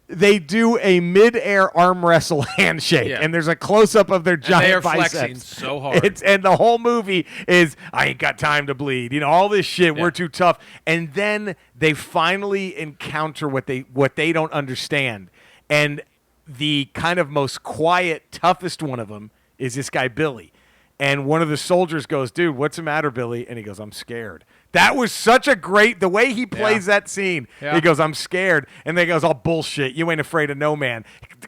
they do a mid-air arm wrestle handshake, and there's a close-up of their giant biceps. They are flexing so hard. And the whole movie is, I ain't got time to bleed. All this shit, we're too tough. And then they finally encounter what they don't understand. And the kind of most quiet, toughest one of them is this guy, Billy. And one of the soldiers goes, dude, what's the matter, Billy? And he goes, I'm scared. That was such a great, the way he plays that scene. Yeah. He goes, I'm scared. And then he goes, oh, bullshit. You ain't afraid of no man.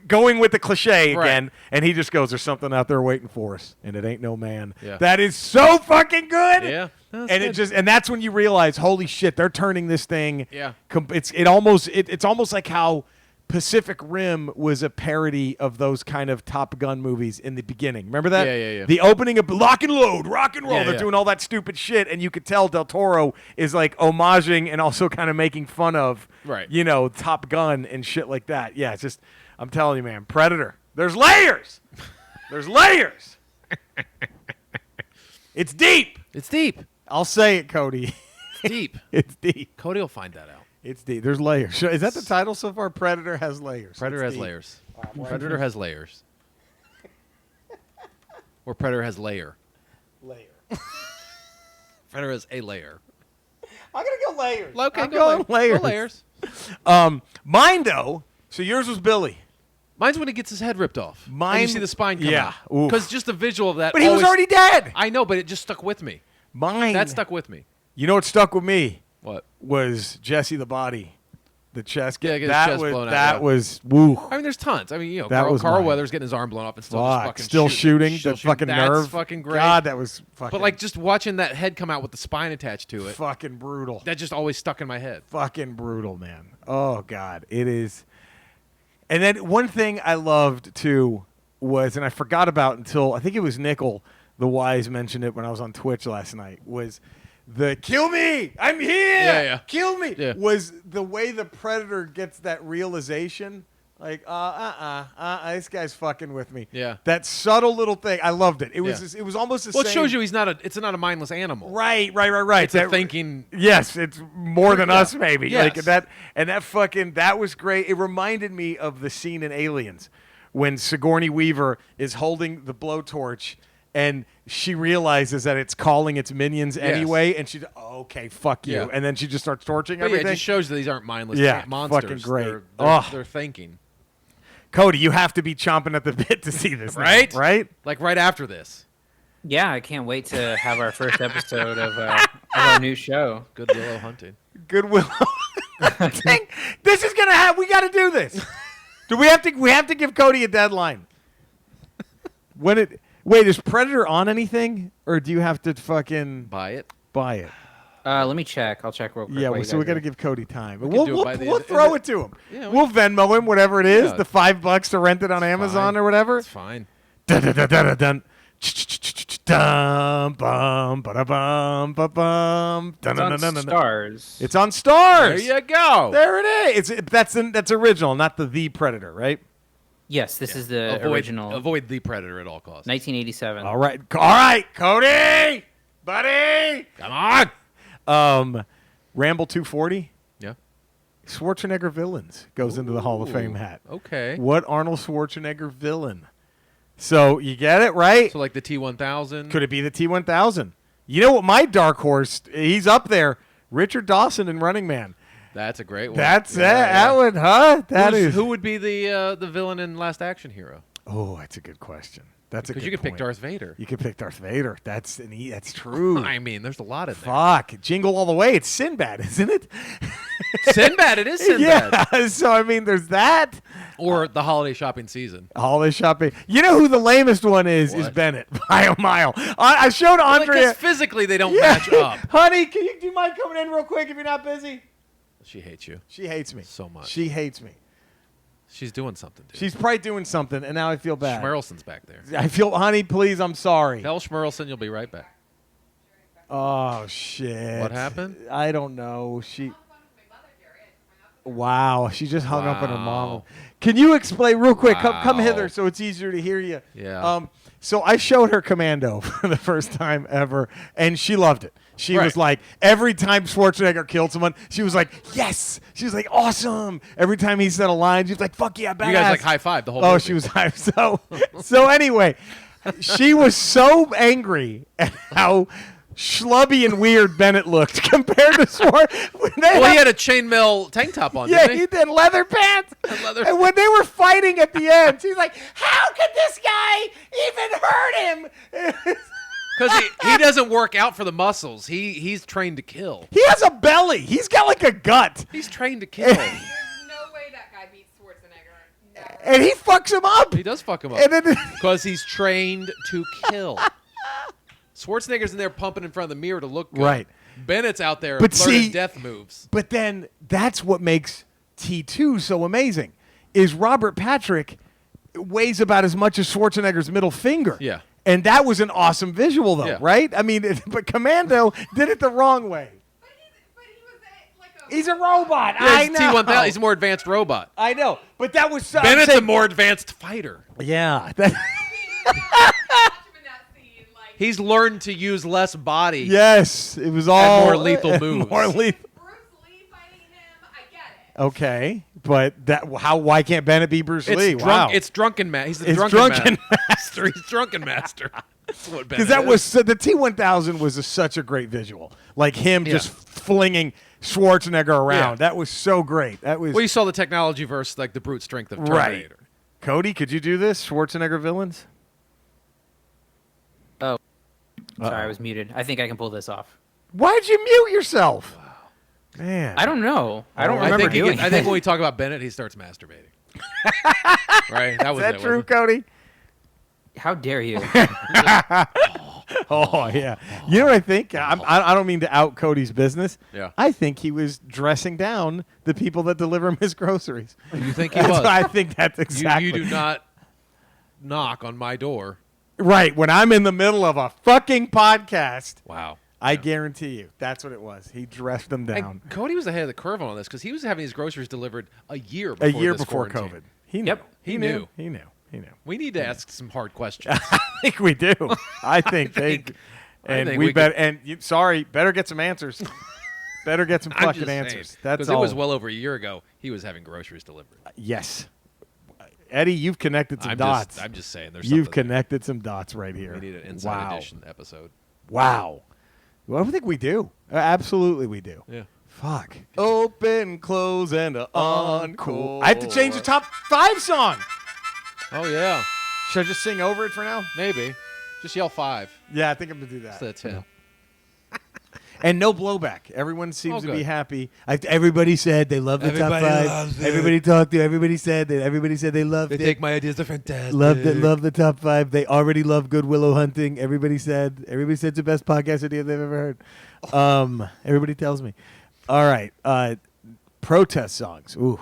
Going with the cliche again. And he just goes, there's something out there waiting for us. And it ain't no man. Yeah. That is so fucking good. Yeah. And that's when you realize, holy shit, they're turning this thing. Yeah. It's almost like how Pacific Rim was a parody of those kind of Top Gun movies in the beginning. Remember that? Yeah. The opening of Lock and Load, Rock and Roll. They're doing all that stupid shit, and you could tell Del Toro is like homaging and also kind of making fun of, Top Gun and shit like that. Yeah, it's just, I'm telling you, man, Predator. There's layers. There's layers. It's deep. It's deep. I'll say it, Cody. It's deep. It's deep. Cody will find that out. It's deep. There's layers. Is that the title so far? Predator has layers. Predator has layers. Predator has layers. Or Predator has layer. Layer. Predator has a layer. I'm going to go layers. Okay, I'm going layers. Go layers. Mine, though, so yours was Billy. Mine's when he gets his head ripped off. Mine, and you see the spine come out. Because just the visual of that. But he was already dead. I know, but it just stuck with me. Mine. That stuck with me. You know what stuck with me? What? Was Jesse the Body. The chest. Yeah, get his chest blown out. That was, woo. I mean, there's tons. I mean, Carl Weathers getting his arm blown off and still just fucking still shooting. The fucking nerve. That's fucking great. God, that was fucking. But, like, just watching that head come out with the spine attached to it. Fucking brutal. That just always stuck in my head. Fucking brutal, man. Oh, God. It is. And then one thing I loved, too, was, and I forgot about until, I think it was Nickel, the Wise, mentioned it when I was on Twitch last night, was the kill me, I'm here, kill me, was the way the Predator gets that realization, like, this guy's fucking with me. Yeah. That subtle little thing, I loved it. It was it was almost the same. Well, it shows you it's not a mindless animal. Right. It's a thinking. Yes, it's more than us, maybe. Yes. Like that was great. It reminded me of the scene in Aliens when Sigourney Weaver is holding the blowtorch and she realizes that it's calling its minions anyway, and she's okay, fuck you, and then she just starts torching everything. Yeah, it just shows that these aren't mindless monsters. Fucking great. They're thinking. Cody, you have to be chomping at the bit to see this, right? Now, right? Like right after this. Yeah, I can't wait to have our first episode of our new show. Good Willow Hunting. Good Willow Hunting. This is gonna happen. We got to do this. Do we have to? We have to give Cody a deadline. Wait, is Predator on anything, or do you have to fucking buy it? Let me check. I'll check real quick. Yeah, so we got to give Cody time. We'll throw it to him. Yeah, we'll Venmo him, whatever it is, the $5 to rent it on Amazon or whatever. It's fine. Dun dun dun dun dun. Dum bum ba bum ba bum. It's on Stars. It's on Stars. There you go. There it is. That's original, not the Predator, right? Yes, this is the original. Avoid the Predator at all costs. 1987. All right, Cody, buddy, come on. Ramble 240. Yeah. Schwarzenegger villains goes into the Hall of Fame hat. Okay. What Arnold Schwarzenegger villain? So you get it, right? So like the T-1000. Could it be the T-1000? You know what? My dark horse, he's up there. Richard Dawson in Running Man. That's a great one. That's it. That one, huh? Who would be the villain in Last Action Hero? Oh, that's a good question. That's a good because you could pick Darth Vader. You could pick Darth Vader. That's true. I mean, there's a lot of Fuck, Jingle All the Way. It's Sinbad, isn't it? Sinbad. It is Sinbad. Yeah. So I mean, there's that. Or the holiday shopping season. Holiday shopping. You know who the lamest one is? What? Is Bennett by a mile. I showed Andrea. Because physically they don't match up. Honey, do you mind coming in real quick if you're not busy? She hates you. She hates me so much. She hates me. She's doing something, dude. She's probably doing something, and now I feel bad. Schmerelson's back there. Honey, please, I'm sorry. Tell Schmerelson you'll be right back. Oh, shit. What happened? I don't know. Wow, she just hung up on her mom. Can you explain real quick? Come hither so it's easier to hear you. Yeah. So I showed her Commando for the first time ever, and she loved it. She was like, every time Schwarzenegger killed someone, she was like, yes. She was like, awesome. Every time he said a line, she was like, fuck yeah, badass. You guys like high five the whole movie. She was high. So anyway, she was so angry at how schlubby and weird Bennett looked compared to Schwarzenegger. He had a chainmail tank top on, didn't he? He did leather pants. And when they were fighting at the end, she's like, how could this guy even hurt him? Because he doesn't work out for the muscles. He's trained to kill. He has a belly. He's got like a gut. He's trained to kill. There's no way that guy beats Schwarzenegger. Never. And he fucks him up. He does fuck him up. Because he's trained to kill. Schwarzenegger's in there pumping in front of the mirror to look good. Right. Bennett's out there But learning death moves. But then that's what makes T2 so amazing, is Robert Patrick weighs about as much as Schwarzenegger's middle finger. Yeah. And that was an awesome visual, though, Yeah. right? I mean, but Commando did it the wrong way. But he was like a. He's a robot. Yeah, I he's know. T-1000. He's a more advanced robot. I know. But that was so. Bennett's a more advanced fighter. Yeah. He's learned to use less body. Yes. It was all. more lethal moves. More lethal. Bruce Lee fighting him, I get it. Okay. But why can't Bennett be Bruce Lee? Wow. It's drunken man. He's the It's drunken master. He's drunken master. That's what Because Bennett that was the T-1000 was such a great visual, like him just flinging Schwarzenegger around. Yeah. That was so great. That was Well, you saw the technology versus like the brute strength of Terminator. right. Cody, could you do this? Schwarzenegger villains? Oh, sorry, I was muted. I think I can pull this off. Why'd you mute yourself? Man, I don't know. I don't I remember think doing I think it. when we talk about Bennett, he starts masturbating. Right? That Is was that it, true, wasn't Cody? How dare you? Oh yeah. You know what I think? I don't mean to out Cody's business. Yeah. I think he was dressing down the people that deliver him his groceries. it? You think he That's was? I think that's exactly. You do not knock on my door. Right when I'm in the middle of a fucking podcast. Wow. I guarantee you, that's what it was. He dressed them down And Cody was ahead of the curve on this because he was having his groceries delivered a year before COVID. He knew. Yep. He knew. He knew. He knew. We need to ask some hard questions. I think we do. I think think we we bet. And better get some answers. Better get some I'm fucking just answers. saying, That's 'cause all. it was well over a year ago. He was having groceries delivered. Yes, Eddie, you've connected some I'm dots. I'm just saying. There's You've something there. connected some dots right here. We need an inside wow. edition episode. Wow. Well, I think we do. Absolutely, we do. Yeah. Fuck. Open, close, and a encore. I have to change the top 5 song. Oh yeah. Should I just sing over it for now? Maybe. Just yell 5. Yeah, I think I'm gonna do that. That's it. And no blowback. Everyone seems to be good. happy. Everybody said they love the Everybody top 5. loves it. Everybody talked to. Everybody said they loved it. my ideas. They're fantastic. Love the top 5. They already love Good Willow Hunting. Everybody said it's the best podcast idea they've ever heard. Everybody tells me. All right. Protest songs. Ooh,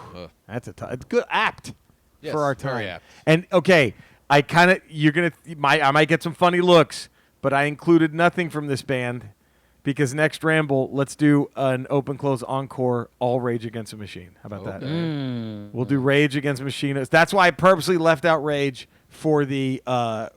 that's it's good. Apt Yes, for our time. very apt. And okay, I might get some funny looks, but I included nothing from this band because next Ramble, let's do an open close encore, all Rage Against the Machine. How about that? We'll do Rage Against the Machine. That's why I purposely left out Rage for the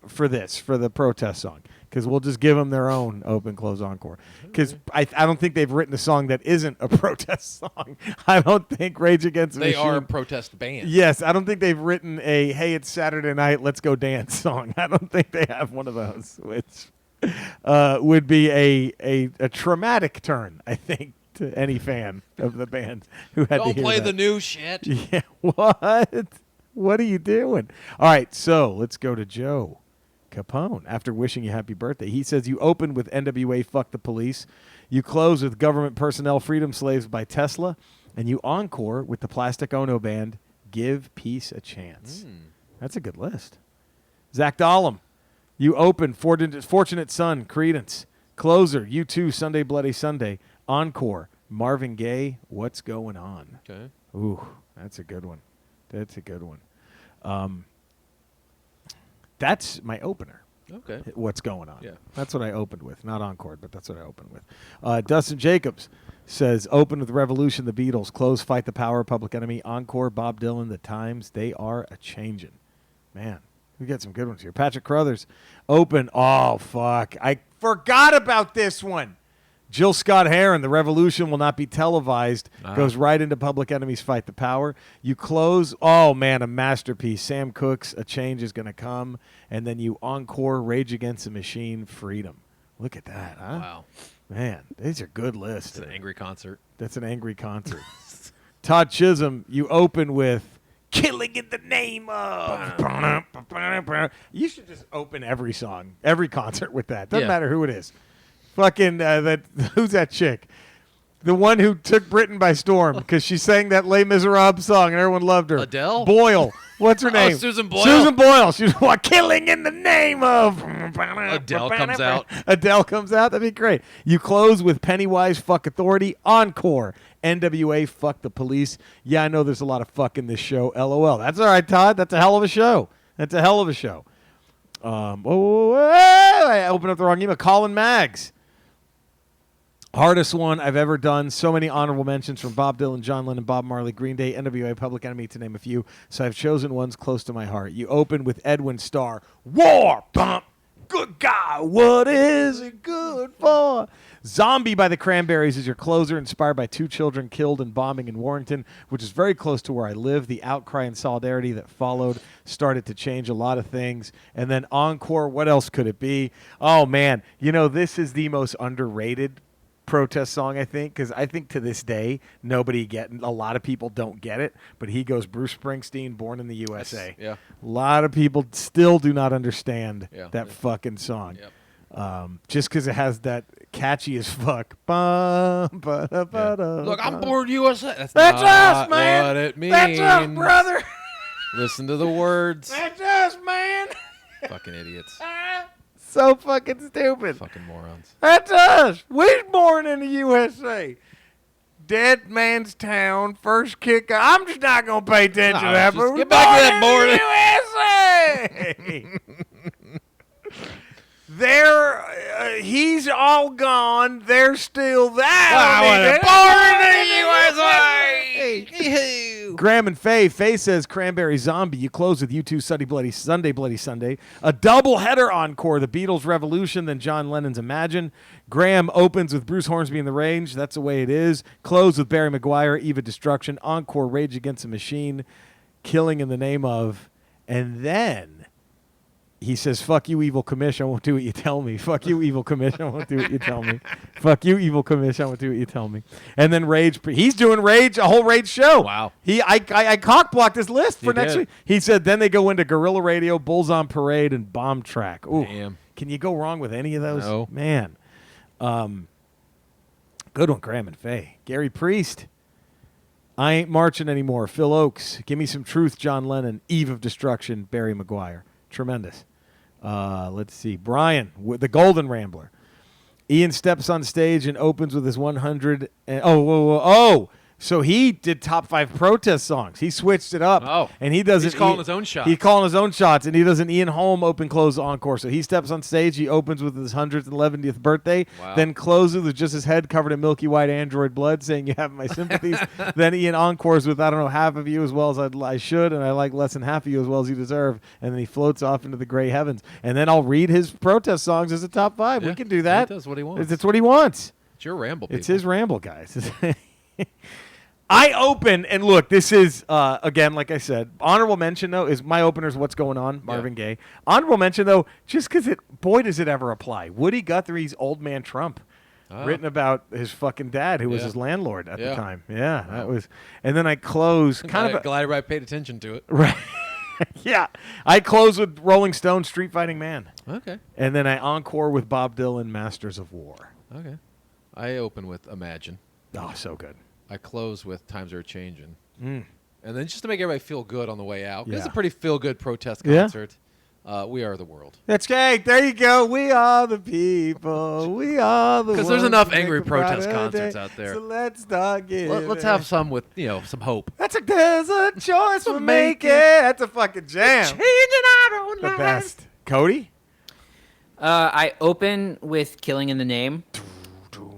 for the protest song, because we'll just give them their own open close encore. Because I don't think they've written a song that isn't a protest song. I don't think Rage Against the They Machine. are a protest band. Yes, I don't think they've written a "Hey, it's Saturday night, let's go dance" song. I don't think they have one of those, which would be a traumatic turn, I think, to any fan of the band who had to Don't hear play that. the new shit. Yeah, what? What are you doing? All right, so let's go to Joe Capone. After wishing you happy birthday, he says you open with NWA "Fuck the Police," you close with "Government Personnel Freedom Slaves" by Tesla, and you encore with the Plastic Ono Band "Give Peace a Chance." That's a good list. Zach Dahlem, you open "Fortunate Son" Creedence, closer U2 "Sunday Bloody Sunday," encore Marvin Gaye "What's Going On." Okay. Ooh, that's a good one. That's a good one. That's my opener. Okay. What's going on? Yeah. That's what I opened with. Not encore, but that's what I opened with. Dustin Jacobs says, open with Revolution, the Beatles, close Fight the Power, Public Enemy, encore Bob Dylan, The Times, They Are A-Changin'. Man, we got some good ones here. Patrick Crothers, open. Oh, fuck. I forgot about this one. Jill Scott Heron, The Revolution Will Not Be Televised, goes right into Public Enemy's Fight the Power. You close, oh, man, a masterpiece. Sam Cooke's A Change Is Gonna Come. And then you encore Rage Against the Machine, Freedom. Look at that, huh? Wow. Man, these are good lists. It's an angry concert. That's an angry concert. Todd Chisholm, you open with killing in the name of. You should just open every song, every concert with that. Doesn't matter who it is. Fucking who's that chick? The one who took Britain by storm because she sang that Les Miserables song and everyone loved her. Adele? Boyle. What's her name? Susan Boyle. Susan Boyle. She's killing in the name of. Adele comes out. Adele comes out. That'd be great. You close with Pennywise, Fuck Authority. Encore. NWA, Fuck the Police. Yeah, I know there's a lot of fuck in this show. LOL. That's all right, Todd. That's a hell of a show. That's a hell of a show. I opened up the wrong email. Colin Maggs. Hardest one I've ever done. So many honorable mentions from Bob Dylan, John Lennon, Bob Marley, Green Day, NWA, Public Enemy, to name a few. So I've chosen ones close to my heart. You open with Edwin Starr. War! Bump! Good God, what is it good for? Zombie by the Cranberries is your closer, inspired by 2 children killed in bombing in Warrington, which is very close to where I live. The outcry and solidarity that followed started to change a lot of things. And then Encore, what else could it be? Oh, man, this is the most underrated protest song, I think, because I think to this day a lot of people don't get it, but he goes Bruce Springsteen, Born in the USA. Yeah. A lot of people still do not understand that fucking song. Yep. Just because it has that catchy as fuck. Look, I'm Born USA. That's us, not man. what it means. That's us, brother. Listen to the words. That's us, man. Fucking idiots. So fucking stupid. Fucking morons. That's us. We're born in the USA. Dead man's town, first kick. I'm just not going to pay attention to that. But get back to that USA. He's all gone. They're still there. Born in the USA. Graham and Faye. Faye says Cranberry Zombie. You close with U2 Sunday Bloody Sunday. A double-header encore. The Beatles' Revolution, then John Lennon's Imagine. Graham opens with Bruce Hornsby in the Range. That's the way it is. Close with Barry Maguire, Eva Destruction. Encore, Rage Against the Machine. Killing in the Name of. And then he says, fuck you, Evil Commish, I won't do what you tell me. Fuck you, Evil Commish, I won't do what you tell me. Fuck you, Evil Commish, I won't do what you tell me. And then Rage. He's doing Rage, a whole Rage show. Wow. I cock-blocked his list for next week. He said, then they go into Guerrilla Radio, Bulls on Parade, and Bomb Track. Ooh, damn. Can you go wrong with any of those? No. Man. Good one, Graham and Faye. Gary Priest. I Ain't Marching Anymore. Phil Oakes. Give Me Some Truth, John Lennon. Eve of Destruction, Barry Maguire. Tremendous. Let's see. Brian, the Golden Rambler. Ian steps on stage and opens with his 100. So he did top 5 protest songs. He switched it up. Oh. And he doesn't. He's calling his own shots. He's calling his own shots, and he does an Ian Holm open close encore. So he steps on stage. He opens with his 111th birthday. Wow. Then closes with just his head covered in milky white android blood, saying, "You have my sympathies." Then Ian encores with, "I don't know half of you as well as I should, and I like less than half of you as well as you deserve." And then he floats off into the gray heavens. And then I'll read his protest songs as a top 5. Yeah. We can do that. He does what he wants. That's what he wants. It's your ramble, people. It's his ramble, guys. I open, and look, this is, again, like I said, honorable mention, though, is my opener's What's Going On, Marvin Gaye. Honorable mention, though, just because boy, does it ever apply. Woody Guthrie's Old Man Trump, written about his fucking dad, who was his landlord at the time. Yeah, that was, and then I close, glad I paid attention to it. Right. Yeah. I close with Rolling Stone, Street Fighting Man. Okay. And then I encore with Bob Dylan, Masters of War. Okay. I open with Imagine. Oh, so good. I close with Times Are Changing. Mm. And then just to make everybody feel good on the way out. Yeah. It's a pretty feel-good protest concert. We Are the World. That's great. There you go. We are the people. We are the Because there's enough angry protest concerts out there. So let's start giving. Let's have some with, some hope. There's a choice we're making. That's a fucking jam. Changing our own The lives. best. Cody? I open with Killing in the Name.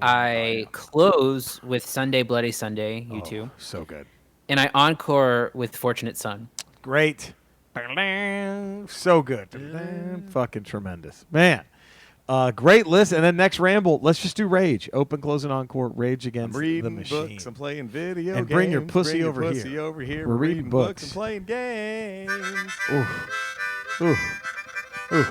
I close with Sunday Bloody Sunday, U2. So good. And I encore with Fortunate Son. Great. So good. Fucking tremendous. Man. Great list. And then next ramble, let's just do Rage. Open, close, and encore. Rage Against the Machine. Books, I'm playing video And games. bring your pussy over pussy here. over here. We're reading books. and playing games. Ooh. Ooh. Ooh.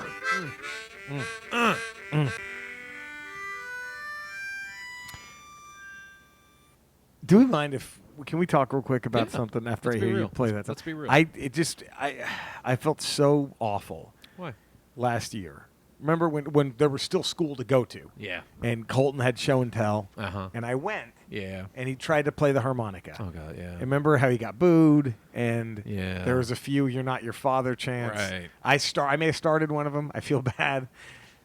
Do we mind if Can we talk real quick about something after I hear you play that? Let's be real. I felt so awful. Why? Last year. Remember when there was still school to go to? Yeah. And Colton had show and tell. Uh-huh. And I went. Yeah. And he tried to play the harmonica. Oh God, yeah. And remember how he got booed, and Yeah. there was a few "You're not your father" chants. Right. I may have started one of them. I feel bad,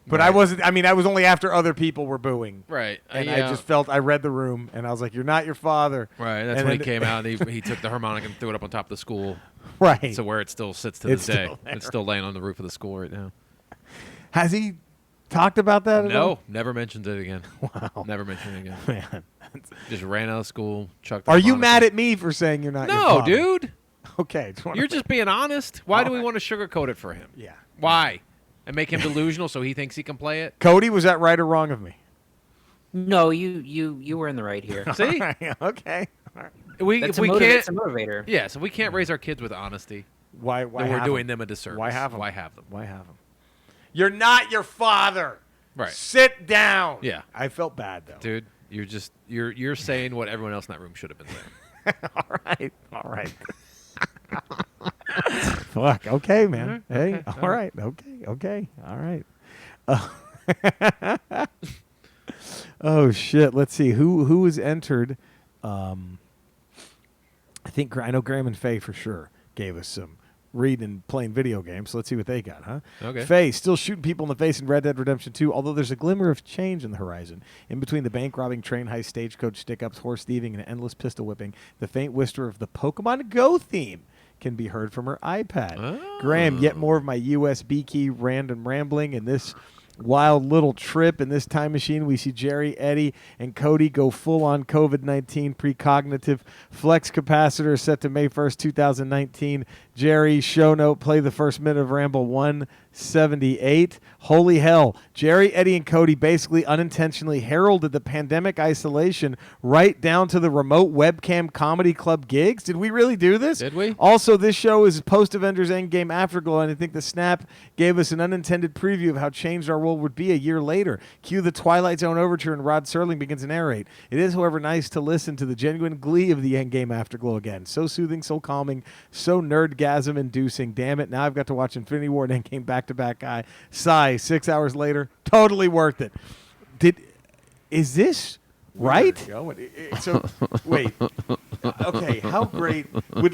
but Right. I wasn't. I mean, I was only after other people were booing. Right. And I just felt I read the room, and I was like, "You're not your father." Right. That's And when he then- came out. And he took the harmonica and threw it up on top of the school. Right. So where it still sits to It's this day. still there. It's still laying on the roof of the school right now. Has he talked about that at all? No, never mentioned it again. Wow. Never mentioned it again. Man. Just ran out of school, chucked the Are you harmonica. mad at me for saying you're not your No, father? dude. Okay. Just wanna You're make- just being honest. Why do we Alright. want to sugarcoat it for him? Yeah. Why? And make him delusional so he thinks he can play it? Cody, was that right or wrong of me? No, you were in the right here. See? All right, okay. All right. It's If we it's can't a motivator. Yeah, so we can't raise our kids with honesty. Why Then we're have doing them? them a disservice. Why have them? Why have them? Why have them? You're not your father. Right. Sit down. Yeah. I felt bad though. Dude, you're saying what everyone else in that room should have been saying. All right. All right. Fuck. Okay, man. Hey. All right. Okay. Okay. All right. Oh shit. Let's see who was entered. I know Graham and Faye for sure gave us some reading and playing video games. So let's see what they got, huh? Okay. Faye still shooting people in the face in Red Dead Redemption 2, although there's a glimmer of change in the horizon. In between the bank robbing, train heist, stagecoach stick-ups, horse thieving, and endless pistol whipping, the faint whisper of the Pokemon Go theme can be heard from her iPad. Oh. Graham, yet more of my USB key random rambling in this wild little trip in this time machine. We see Jerry, Eddie, and Cody go full-on COVID-19 precognitive flex capacitor set to May 1st, 2019. Jerry, show note, play the first minute of Ramble 178. Holy hell. Jerry, Eddie, and Cody basically unintentionally heralded the pandemic isolation right down to the remote webcam comedy club gigs. Did we really do this? Did we? Also, this show is post-Avengers Endgame Afterglow, and I think the snap gave us an unintended preview of how changed our world would be a year later. Cue the Twilight Zone overture, and Rod Serling begins to narrate. It is, however, nice to listen to the genuine glee of the Endgame Afterglow again. So soothing, so calming, so nerdgasm-inducing. Damn it, now I've got to watch Infinity War and Endgame back-to-back. Sigh, 6 hours later, totally worth it. Is this right? So, wait. Okay, how great would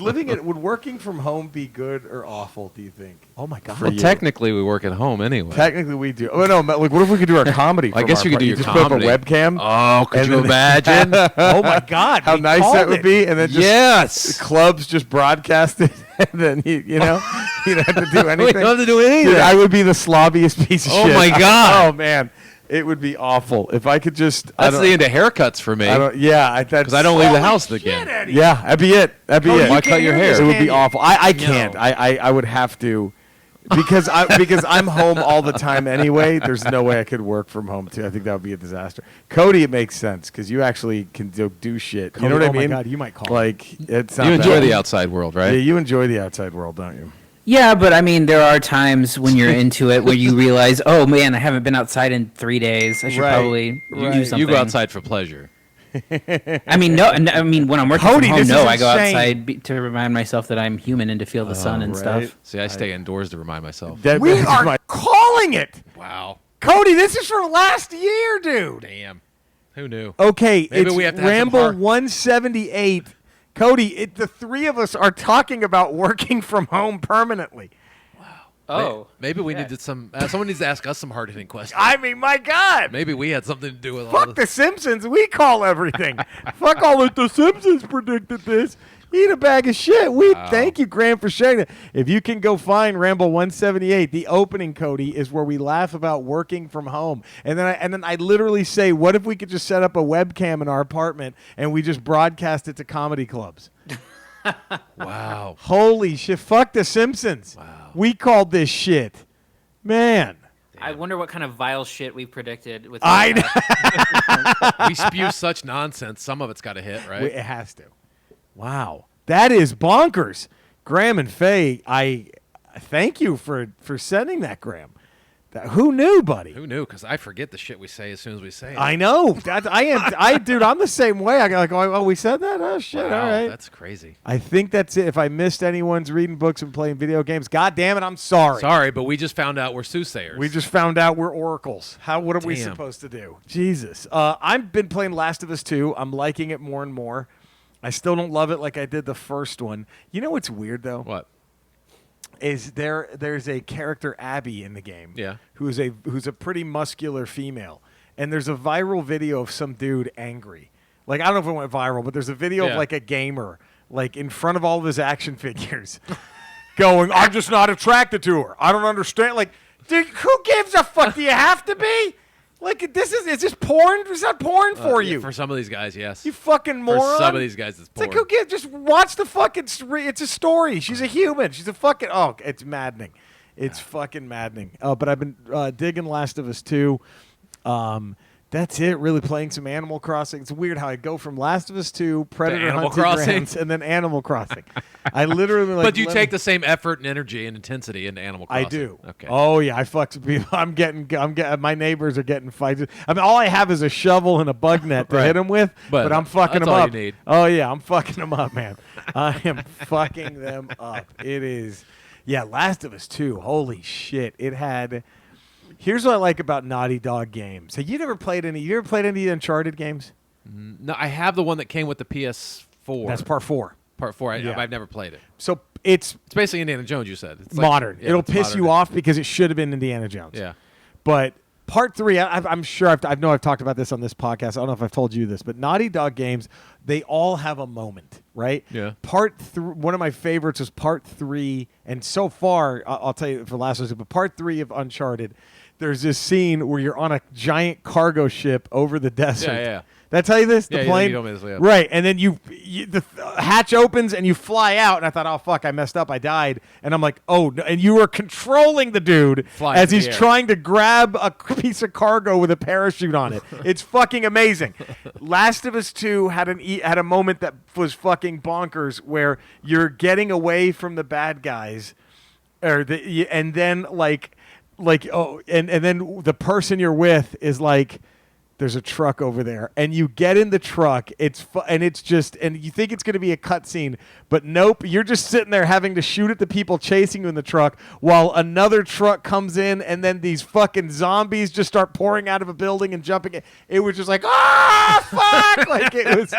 working from home be good or awful? Do you think? Oh my god! Well, technically, we work at home anyway. Technically, we do. Oh no, like what if we could do our comedy? I from guess our you could do you your just put up a comedy. webcam. Oh, could and you then- imagine? Oh my god! How we nice called that would it. be, and then just Yes. clubs just broadcast it, and then you don't have to do We anything. don't have to do anything. Dude, I would be the slobbiest piece of Oh shit. my God. Oh man, it would be awful if I could just. That's the end of haircuts for me. Because I don't leave the house again. Yeah, that'd be it. That'd be Cody, it. why cut your hair? It would Can be you? awful. I No. can't. I would have to. Because I'm home all the time anyway. There's no way I could work from home too. I think that would be a disaster. Cody, it makes sense because you actually can do shit. You know what I mean? my God, you might call Like it's not You enjoy bad. the outside world, right? Yeah, you enjoy the outside world, don't you? Yeah, but I mean, there are times when you're into it where you realize, oh man, I haven't been outside in 3 days. I should Right. probably do something. You go outside for pleasure. I mean, no. I mean, when I'm working Cody, from this home, is no, I go insane. outside to remind myself that I'm human and to feel the sun and right. stuff. See, I stay indoors to remind myself. We are calling it, Wow. Cody. This is from last year, dude. Damn. Who knew? Okay, Maybe it's we have to have some Ramble heart. 178. Cody, the three of us are talking about working from home permanently. Oh, Maybe we needed some. Someone needs to ask us some hard-hitting questions. I mean, my God. Maybe we had something to do with all Fuck this. the Simpsons. We call everything. Fuck all that the Simpsons predicted this. Eat a bag of shit. Thank you, Graham, for sharing that. If you can go find Ramble 178, the opening, Cody, is where we laugh about working from home. And then I literally say, what if we could just set up a webcam in our apartment and we just broadcast it to comedy clubs? Wow. Holy shit. Fuck the Simpsons. Wow. We called this shit. Man. I wonder what kind of vile shit we predicted with. We spew such nonsense. Some of it's got to hit, right? It has to. Wow. That is bonkers. Graham and Faye, I thank you for sending that, Graham. Who knew, buddy? Who knew? Because I forget the shit we say as soon as we say it. I know. Dude, I'm the same way. I go, oh, we said that? Oh, shit, wow, all right. That's crazy. I think that's it. If I missed anyone's reading books and playing video games, God damn it, I'm sorry. Sorry, but we just found out we're soothsayers. We just found out we're oracles. What are we supposed to do? Jesus. I've been playing Last of Us 2. I'm liking it more and more. I still don't love it like I did the first one. You know what's weird, though? What? Is there's a character, Abby, in the game. Yeah. Who's a pretty muscular female. And there's a viral video of some dude angry. Like, I don't know if it went viral, but there's a video of, like, a gamer, like, in front of all of his action figures going, I'm just not attracted to her. I don't understand. Like, dude, who gives a fuck? Do you have to be? Like, it's just porn? It's not porn for you. For some of these guys, yes. You fucking moron. For some of these guys, it's porn. It's like, who gives? Just watch the fucking it's a story. She's a human. She's a fucking, it's maddening. It's fucking maddening. But I've been digging Last of Us 2. That's it, really playing some Animal Crossing. It's weird how I go from Last of Us 2, Predator Animal Hunting Crossing. Grounds, and then Animal Crossing. I literally like. But you take the same effort and energy and intensity into Animal Crossing. I do. Okay. Oh yeah, I fuck with people. I'm getting. My neighbors are getting fights. I mean, all I have is a shovel and a bug net to hit them with. But I'm fucking that's them all up. you need. Oh yeah, I'm fucking them up, man. I am fucking them up. It is. Yeah, Last of Us 2. Holy shit! It had. Here's what I like about Naughty Dog games. Have you ever played any? You ever played any Uncharted games? No, I have the one that came with the PS4. That's part 4. Part 4. Yeah. I've never played it. So it's basically Indiana Jones. You said it's modern. Like, It'll piss you off because it should have been Indiana Jones. Yeah. But part 3, I'm sure I know I've talked about this on this podcast. I don't know if I've told you this, but Naughty Dog games, they all have a moment, right? Yeah. One of my favorites was part 3, and so far, I'll tell you for last week, but part 3 of Uncharted. There's this scene where you're on a giant cargo ship over the desert. Yeah. Did I tell you this? The plane? You told me this, yeah. Right, and then the hatch opens and you fly out, and I thought, oh, fuck, I messed up, I died. And I'm like, oh, no. And you were controlling the dude as he's trying to grab a piece of cargo with a parachute on it. It's fucking amazing. Last of Us 2 had a moment that was fucking bonkers where you're getting away from the bad guys, and then and then the person you're with is like, there's a truck over there, and you get in the truck. And you think it's going to be a cutscene, but nope. You're just sitting there having to shoot at the people chasing you in the truck while another truck comes in, and then these fucking zombies just start pouring out of a building and jumping. It was just like, fuck! Like, it was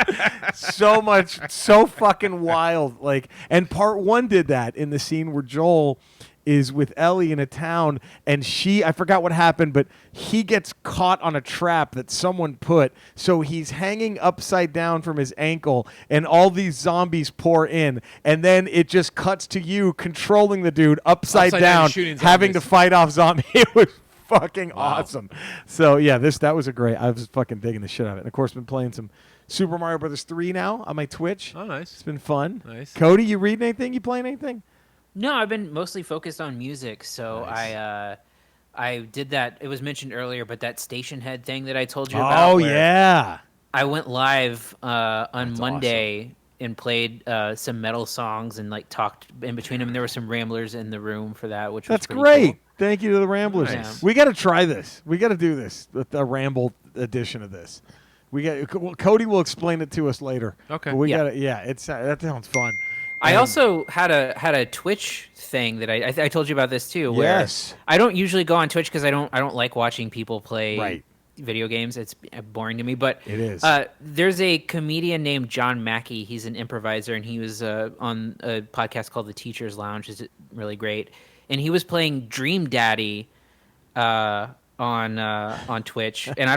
so fucking wild. Like, and part 1 did that in the scene where Joel is with Ellie in a town, and I forgot what happened, but he gets caught on a trap that someone put, so he's hanging upside down from his ankle, and all these zombies pour in, and then it just cuts to you controlling the dude upside down having to fight off zombies. It was fucking awesome. So yeah, that was I was fucking digging the shit out of it. And of course, been playing some Super Mario Brothers 3 now on my Twitch. Oh, nice. It's been fun. Nice. Cody, you reading anything? You playing anything? No, I've been mostly focused on music, so nice. I did that. It was mentioned earlier, but that station head thing that I told you about. Oh yeah, I went live on That's Monday awesome. And played some metal songs and like talked in between them. There were some Ramblers in the room for that, which was pretty great. cool. Thank you to the Ramblers. Nice. We got to try this. We got to do this, the Ramble edition of this. Cody will explain it to us later. Okay. But that sounds fun. I also had a Twitch thing that I told you about this too. Where Yes. I don't usually go on Twitch because I don't like watching people play video games. It's boring to me. But it is. There's a comedian named John Mackey. He's an improviser, and he was on a podcast called The Teacher's Lounge. It's really great. And he was playing Dream Daddy on Twitch. And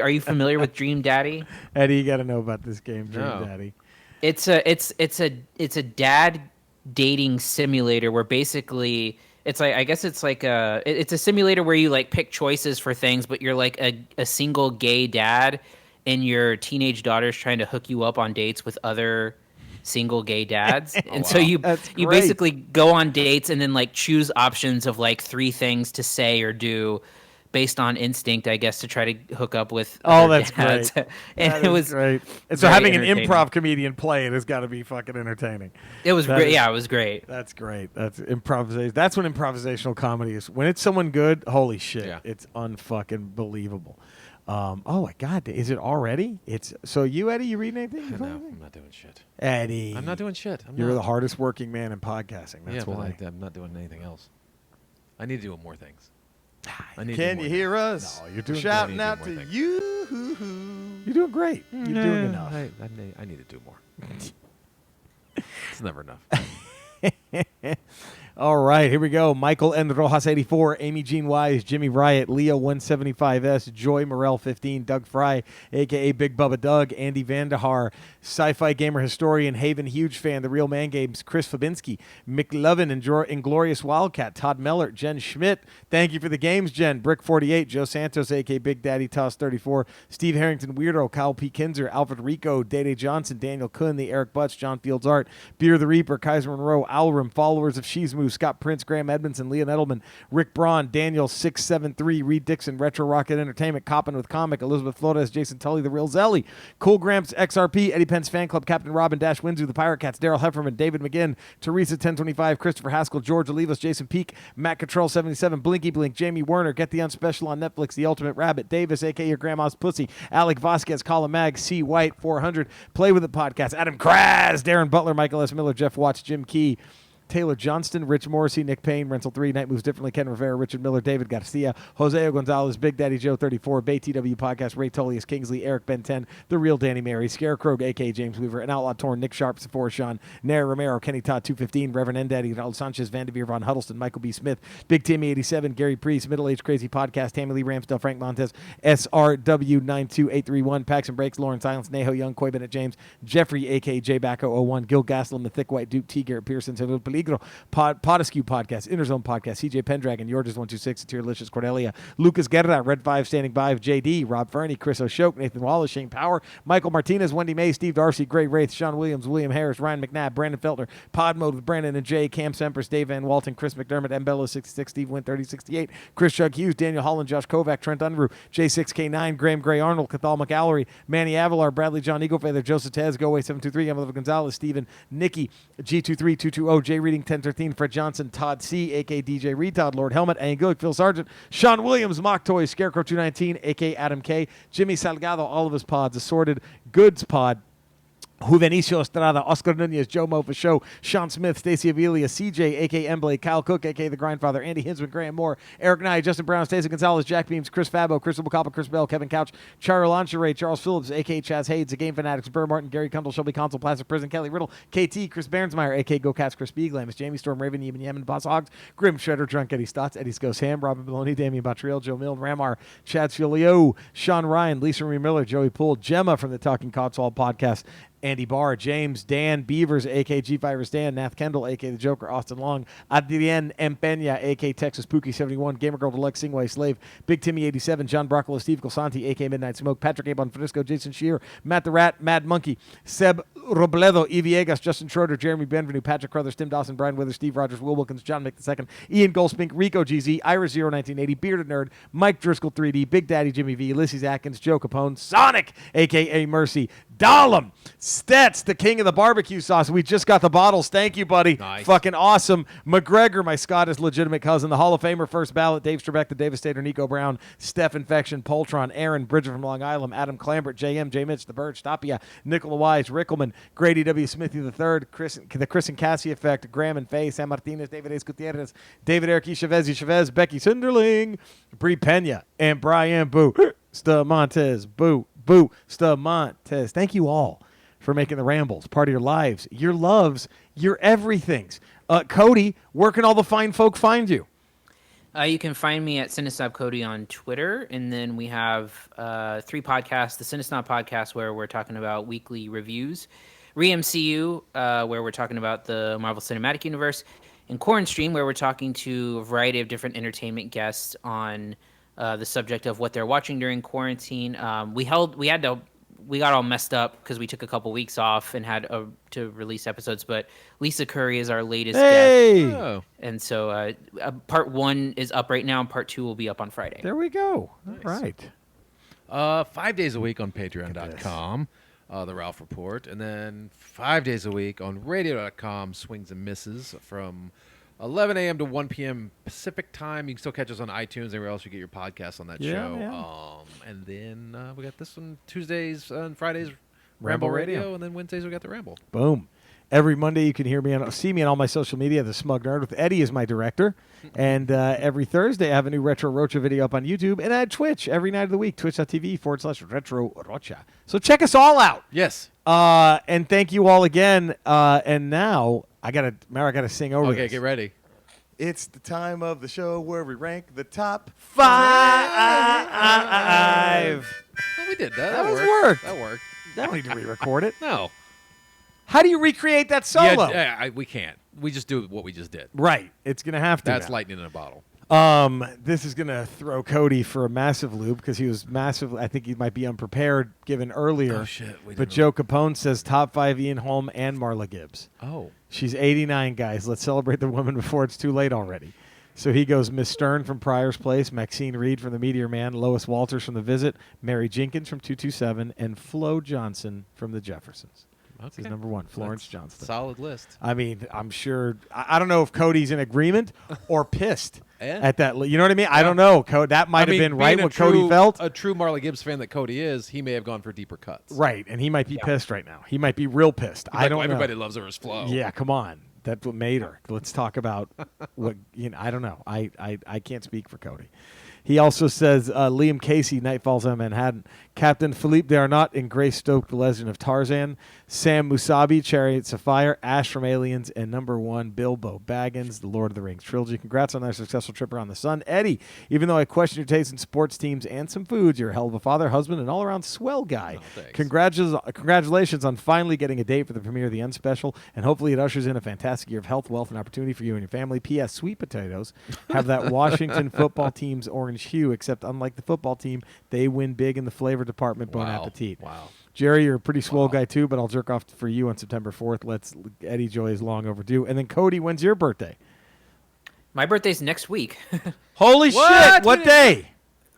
are you familiar with Dream Daddy? Eddie, you got to know about this game, Dream Daddy. It's a dad dating simulator where basically it's a simulator where you like pick choices for things, but you're like a single gay dad and your teenage daughter's trying to hook you up on dates with other single gay dads. And so you basically go on dates and then like choose options of like 3 things to say or do based on instinct, I guess, to try to hook up with. Oh, that's dads. great. And that it was great. And so having an entertaining. improv comedian play it has got to be fucking entertaining. It was great. Yeah, it was great. That's great. That's improvisation. That's what improvisational comedy is. When it's someone good, holy shit, it's unfucking believable. Oh my God, is it already? It's so you, Eddie. You reading anything? No, I'm not doing shit. Eddie, I'm not doing shit. You're the hardest working man in podcasting. That's why. I'm not doing anything else. I need to do more things. Can you hear us? No, you're doing shouting out to you. You're doing great. You're doing enough. I need to do more. It's never enough. All right, here we go. Michael N. Rojas 84, Amy Jean Wise, Jimmy Riot, Leo 175S, Joy Morel 15, Doug Fry, a.k.a. Big Bubba Doug, Andy Vandahar, Sci-Fi Gamer Historian, Haven Huge Fan, The Real Man Games, Chris Fabinski, McLovin, Inglorious Wildcat, Todd Mellert, Jen Schmidt. Thank you for the games, Jen. Brick 48, Joe Santos, a.k.a. Big Daddy Toss 34, Steve Harrington Weirdo, Kyle P. Kinzer, Alfred Rico, Day Johnson, Daniel Kuhn, the Eric Butts, John Fields Art, Beer the Reaper, Kaiser Monroe, Alrum, Followers of Shizmu, Scott Prince, Graham Edmondson, Leon Edelman, Rick Braun, Daniel 673, Reed Dixon, Retro Rocket Entertainment, Coppin with Comic, Elizabeth Flores, Jason Tully, The Real Zelly, Cool Gramps, XRP, Eddie Pence Fan Club, Captain Robin, Dash Windsor, The Pirate Cats, Daryl Hefferman, David McGinn, Teresa 1025, Christopher Haskell, George Olivas, Jason Peak, Matt Control 77, Blinky Blink, Jamie Werner, Get the Unspecial on Netflix, The Ultimate Rabbit, Davis, a.k.a. Your Grandma's Pussy, Alec Vasquez, Colin Mag, C. White, 400, Play With It Podcast, Adam Kraz, Darren Butler, Michael S. Miller, Jeff Watts, Jim Key, Taylor Johnston, Rich Morrissey, Nick Payne, Rental 3, Night Moves Differently, Ken Rivera, Richard Miller, David Garcia, Jose Gonzalez, Big Daddy Joe 34, Bay TW Podcast, Ray Tolius, Kingsley, Eric Ben 10, The Real Danny Mary, Scarecrow, a.k.a. James Weaver, An Outlaw Torn, Nick Sharp, Sephora Sean, Nair Romero, Kenny Todd 215, Reverend N. Daddy, Raul Sanchez, Vanderveer, Von Huddleston, Michael B. Smith, Big Timmy 87, Gary Priest, Middle Age Crazy Podcast, Tammy Lee Ramsdale, Frank Montez, SRW 92831, Pax and Breaks, Lauren Silence, Neho Young, Coy Bennett James, Jeffrey, a.k.a. J Backo 01, Gil Gaslam, The Thick White Duke, T. Garrett Pearson, Seville Peligro, Podescue Podcast, Interzone Podcast, CJ Pendragon, Georges 126, Tierlicious Cordelia, Lucas Guerra, Red 5 Standing By, JD, Rob Fernie, Chris O'Shoke, Nathan Wallace, Shane Power, Michael Martinez, Wendy May, Steve Darcy, Gray Wraith, Sean Williams, William Harris, Ryan McNabb, Brandon Feltner, Pod Mode with Brandon and Jay, Cam Sempers, Dave Van Walton, Chris McDermott, Mbella 66, Steve Wynn 3068, Chris Chuck Hughes, Daniel Holland, Josh Kovac, Trent Unruh, J6K9, Graham Gray Arnold, Cathal McAllery, Manny Avalar, Bradley John Eaglefeather, Joseph Tez, Go Away 723, Emma Gonzalez, Stephen, Nikki, G23220, J Reading 1013, Fred Johnson, Todd C, a.k.a. DJ Retod, Lord Helmet, Angulic, Phil Sargent, Sean Williams, Mock Toys, Scarecrow 219, a.k.a. Adam K, Jimmy Salgado, all of his pods, Assorted Goods Pod, Juvenicio Estrada, Oscar Nunez, Joe Mo for Show, Sean Smith, Stacey Avilia, CJ, a.k.a. Emblade, Kyle Cook, a.k.a. The Grindfather, Andy Hinsman, Graham Moore, Eric Nye, Justin Brown, Stacey Gonzalez, Jack Beams, Chris Fabo, Chris Bacapa, Chris Bell, Kevin Couch, Charles Lancheray, Charles Phillips, a.k.a. Chaz Hayes, The Game Fanatics, Burr Martin, Gary Kundle, Shelby Console, Plastic Prison, Kelly Riddle, KT, Chris Bairnsmeyer, a.k.a. Go Cats, Chris Beaglamis, Jamie Storm, Raven, Yemen, Yemen, Boss Hogs, Grim Shredder, Drunk Eddie Stotts, Eddie's Ghost Ham, Robin Maloney, Damian Bottriell, Joe Milne, Ramar, Chad Filio, Sean Ryan, Lisa Marie Miller, Joey Poole, Gemma from the Talking Console Podcast, Andy Barr, James, Dan Beavers, a.k.a. G-Fivers Dan, Nath Kendall, a.k.a. The Joker, Austin Long, Adrien Empeña, a.k.a. Texas Pookie 71, Gamer Girl Deluxe, Singway Slave, Big Timmy 87, John Broccolo, Steve Colsanti, a.k.a. Midnight Smoke, Patrick Abon Frisco, Jason Shear, Matt the Rat, Mad Monkey, Seb Robledo, E. Viegas, Justin Schroeder, Jeremy Benvenu, Patrick Crothers, Tim Dawson, Brian Withers, Steve Rogers, Will Wilkins, John Mick II, Ian Goldspink, Rico GZ, Iris 1980, Bearded Nerd, Mike Driscoll 3D, Big Daddy Jimmy V, Ulysses Atkins, Joe Capone, Sonic, a.k.a. Mercy, Dahlem, Stetz, the king of the barbecue sauce. We just got the bottles. Thank you, buddy. Nice. Fucking awesome. McGregor, my Scottish legitimate cousin, the Hall of Famer, first ballot, Dave Strebeck, the Devastator, Nico Brown, Steph Infection, Poltron, Aaron, Bridger from Long Island, Adam Clambert, JM, J. Mitch, The Bird, Stapia, Nicola Wise, Rickelman, Grady W. Smithy III, the Chris and Cassie Effect, Graham and Faye, San Martinez, David A. Gutierrez, David Eric Chavez, Becky Sunderling, Brie Pena, and Brian Boo, Stamontes, Boo, Stamontes. Thank you all for making the Rambles part of your lives, your loves, your everythings. Cody, where can all the fine folk find you? You can find me at Cinesnob Cody on Twitter, and then we have 3 podcasts: the Cinesnob podcast, where we're talking about weekly reviews; ReMCU, where we're talking about the Marvel Cinematic Universe; and Corn Stream, where we're talking to a variety of different entertainment guests on the subject of what they're watching during quarantine. We had to we got all messed up because we took a couple weeks off and had to release episodes. But Lisa Curry is our latest guest, and so part 1 is up right now, and part 2 will be up on Friday. There we go. Nice. All right. 5 days a week on Patreon.com, the Ralph Report, and then 5 days a week on Radio.com, Swings and Misses from 11 a.m. to 1 p.m. Pacific time. You can still catch us on iTunes, anywhere else you get your podcasts on that show. Yeah. And then we got this one Tuesdays and Fridays, Ramble Radio, and then Wednesdays we got the Ramble. Boom. Every Monday you can see me on all my social media, The Smug Nerd, with Eddie as my director. And every Thursday I have a new Retro Rocha video up on YouTube. And at Twitch every night of the week, twitch.tv/Retro Rocha. So check us all out. Yes. And thank you all again. And now I gotta sing over this. Okay, get ready. It's the time of the show where we rank the top 5. Well, we did that. That worked. worked. That worked. I don't need to re-record it. No. How do you recreate that solo? We can't. We just do what we just did. Right. It's going to have to. That's now. lightning in a bottle. This is going to throw Cody for a massive loop because he was massive. I think he might be unprepared given earlier. Oh, shit. But Joe Capone says top 5 Ian Holm and Marla Gibbs. Oh. She's 89, guys. Let's celebrate the woman before it's too late already. So he goes Miss Stern from Pryor's Place, Maxine Reed from The Meteor Man, Lois Walters from The Visit, Mary Jenkins from 227, and Flo Johnson from The Jeffersons. That's his number 1, Florence Johnston. Solid list. I mean, I'm sure. I don't know if Cody's in agreement or pissed at that. You know what I mean? I don't know. That might have been right what Cody felt. A true Marla Gibbs fan that Cody is, he may have gone for deeper cuts. Right, and he might be pissed right now. He might be real pissed. I don't know. Everybody loves her as Flo. Yeah, come on. That's what made her. Let's talk about what I don't know. I can't speak for Cody. He also says Liam Casey, Night Falls on Manhattan, Captain Philippe Darnot in Grace Stokes, The Legend of Tarzan, Sam Musabi, Chariots of Fire, Ash from Aliens, and number 1, Bilbo Baggins, The Lord of the Rings trilogy. Congrats on their successful trip around the sun. Eddie, even though I question your taste in sports teams and some foods, you're a hell of a father, husband, and all-around swell guy. Oh, Congratulations on finally getting a date for the premiere of The Unspecial, and hopefully it ushers in a fantastic year of health, wealth, and opportunity for you and your family. P.S. Sweet potatoes have that Washington football team's orange hue, except unlike the football team, they win big in the flavor department. Bon appetit. Wow. Jerry, you're a pretty swole guy too, but I'll jerk off for you on September 4th. Eddie Joy is long overdue. And then Cody, when's your birthday? My birthday's next week. Holy shit! What day?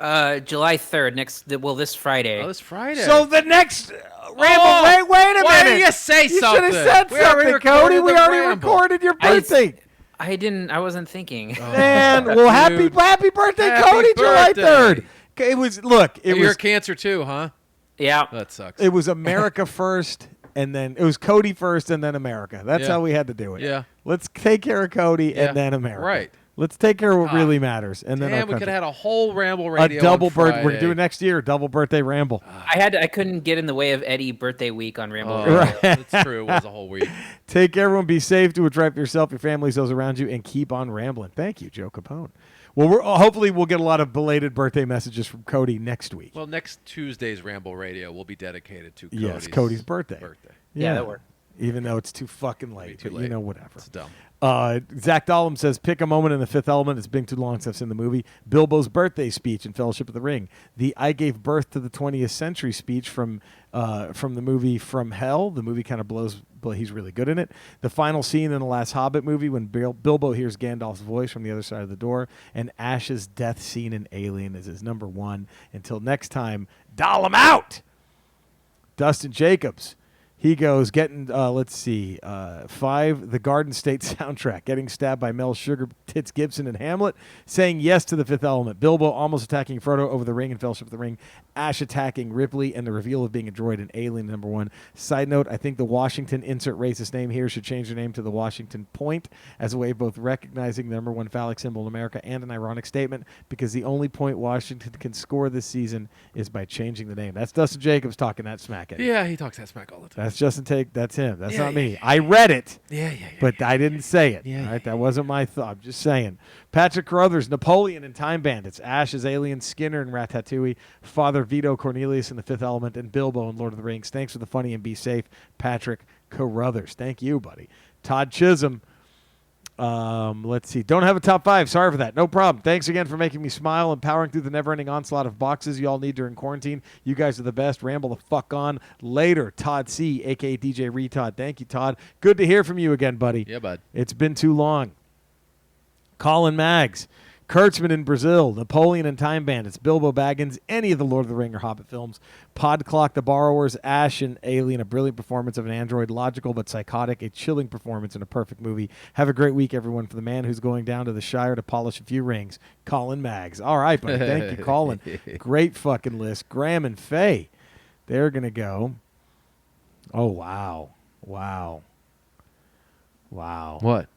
July 3rd. This Friday. Oh, this Friday. So the next Ramble. Wait a minute. Why didn't you say something? You should have said something, Cody. We already recorded your birthday. I didn't. I wasn't thinking. Man, well, happy birthday, Cody! July 3rd. It was. Look, you're a Cancer too, huh? Yeah. That sucks. It was America first, and then it was Cody first, and then America. That's how we had to do it. Yeah. Let's take care of Cody, and then America. Right. Let's take care of what really matters, and then we could have had a whole Ramble Radio. A double birthday. We're doing next year. Double birthday Ramble. I couldn't get in the way of Eddie birthday week on Ramble. Right. That's true. It was a whole week. Take care, everyone. Be safe. Do what's right for yourself, your families, those around you, and keep on rambling. Thank you, Joe Capone. Well, hopefully we'll get a lot of belated birthday messages from Cody next week. Well, next Tuesday's Ramble Radio will be dedicated to Cody's birthday. Yeah, that worked. Even though it's too fucking late. Too but late. You know, whatever. It's dumb. Zach Dollum says, pick a moment in The Fifth Element. It's been too long since I've seen the movie. Bilbo's birthday speech in Fellowship of the Ring. The I Gave Birth to the 20th Century speech from the movie From Hell. The movie kind of blows, but he's really good in it. The final scene in the last Hobbit movie when Bilbo hears Gandalf's voice from the other side of the door. And Ash's death scene in Alien is his number 1. Until next time, Dollum out! Dustin Jacobs. He goes, let's see, 5, the Garden State soundtrack, getting stabbed by Mel Sugar Tits Gibson in Hamlet, saying yes to The Fifth Element, Bilbo almost attacking Frodo over the ring in Fellowship of the Ring, Ash attacking Ripley, and the reveal of being a droid in Alien number 1. Side note, I think the Washington insert racist name here should change their name to the Washington Point as a way of both recognizing the number 1 phallic symbol in America and an ironic statement, because the only point Washington can score this season is by changing the name. That's Dustin Jacobs talking that smack at you. Yeah, he talks that smack all the time. That's Justin Take. That's him. That's not me. I read it. Yeah. But I didn't say it. Yeah, all right, that wasn't my thought. I'm just saying. Patrick Carruthers, Napoleon in Time Bandits, Ash as Alien, Skinner in Ratatouille, Father Vito Cornelius in The Fifth Element, and Bilbo in Lord of the Rings. Thanks for the funny and be safe, Patrick Carruthers. Thank you, buddy. Todd Chisholm. Let's see. Don't have a top 5. Sorry for that. No problem. Thanks again for making me smile and powering through the never-ending onslaught of boxes you all need during quarantine. You guys are the best. Ramble the fuck on. Later, Todd C., a.k.a. DJ Retod. Thank you, Todd. Good to hear from you again, buddy. Yeah, bud. It's been too long. Colin Maggs. Kurtzman in Brazil, Napoleon and Time Bandits, Bilbo Baggins, any of the Lord of the Ring or Hobbit films, Podclock, The Borrowers, Ash and Alien, a brilliant performance of an android, logical but psychotic, a chilling performance in a perfect movie. Have a great week, everyone, for the man who's going down to the Shire to polish a few rings, Colin Maggs. All right, buddy. Thank you, Colin. Great fucking list. Graham and Faye, they're going to go. Oh, wow. Wow. Wow. What?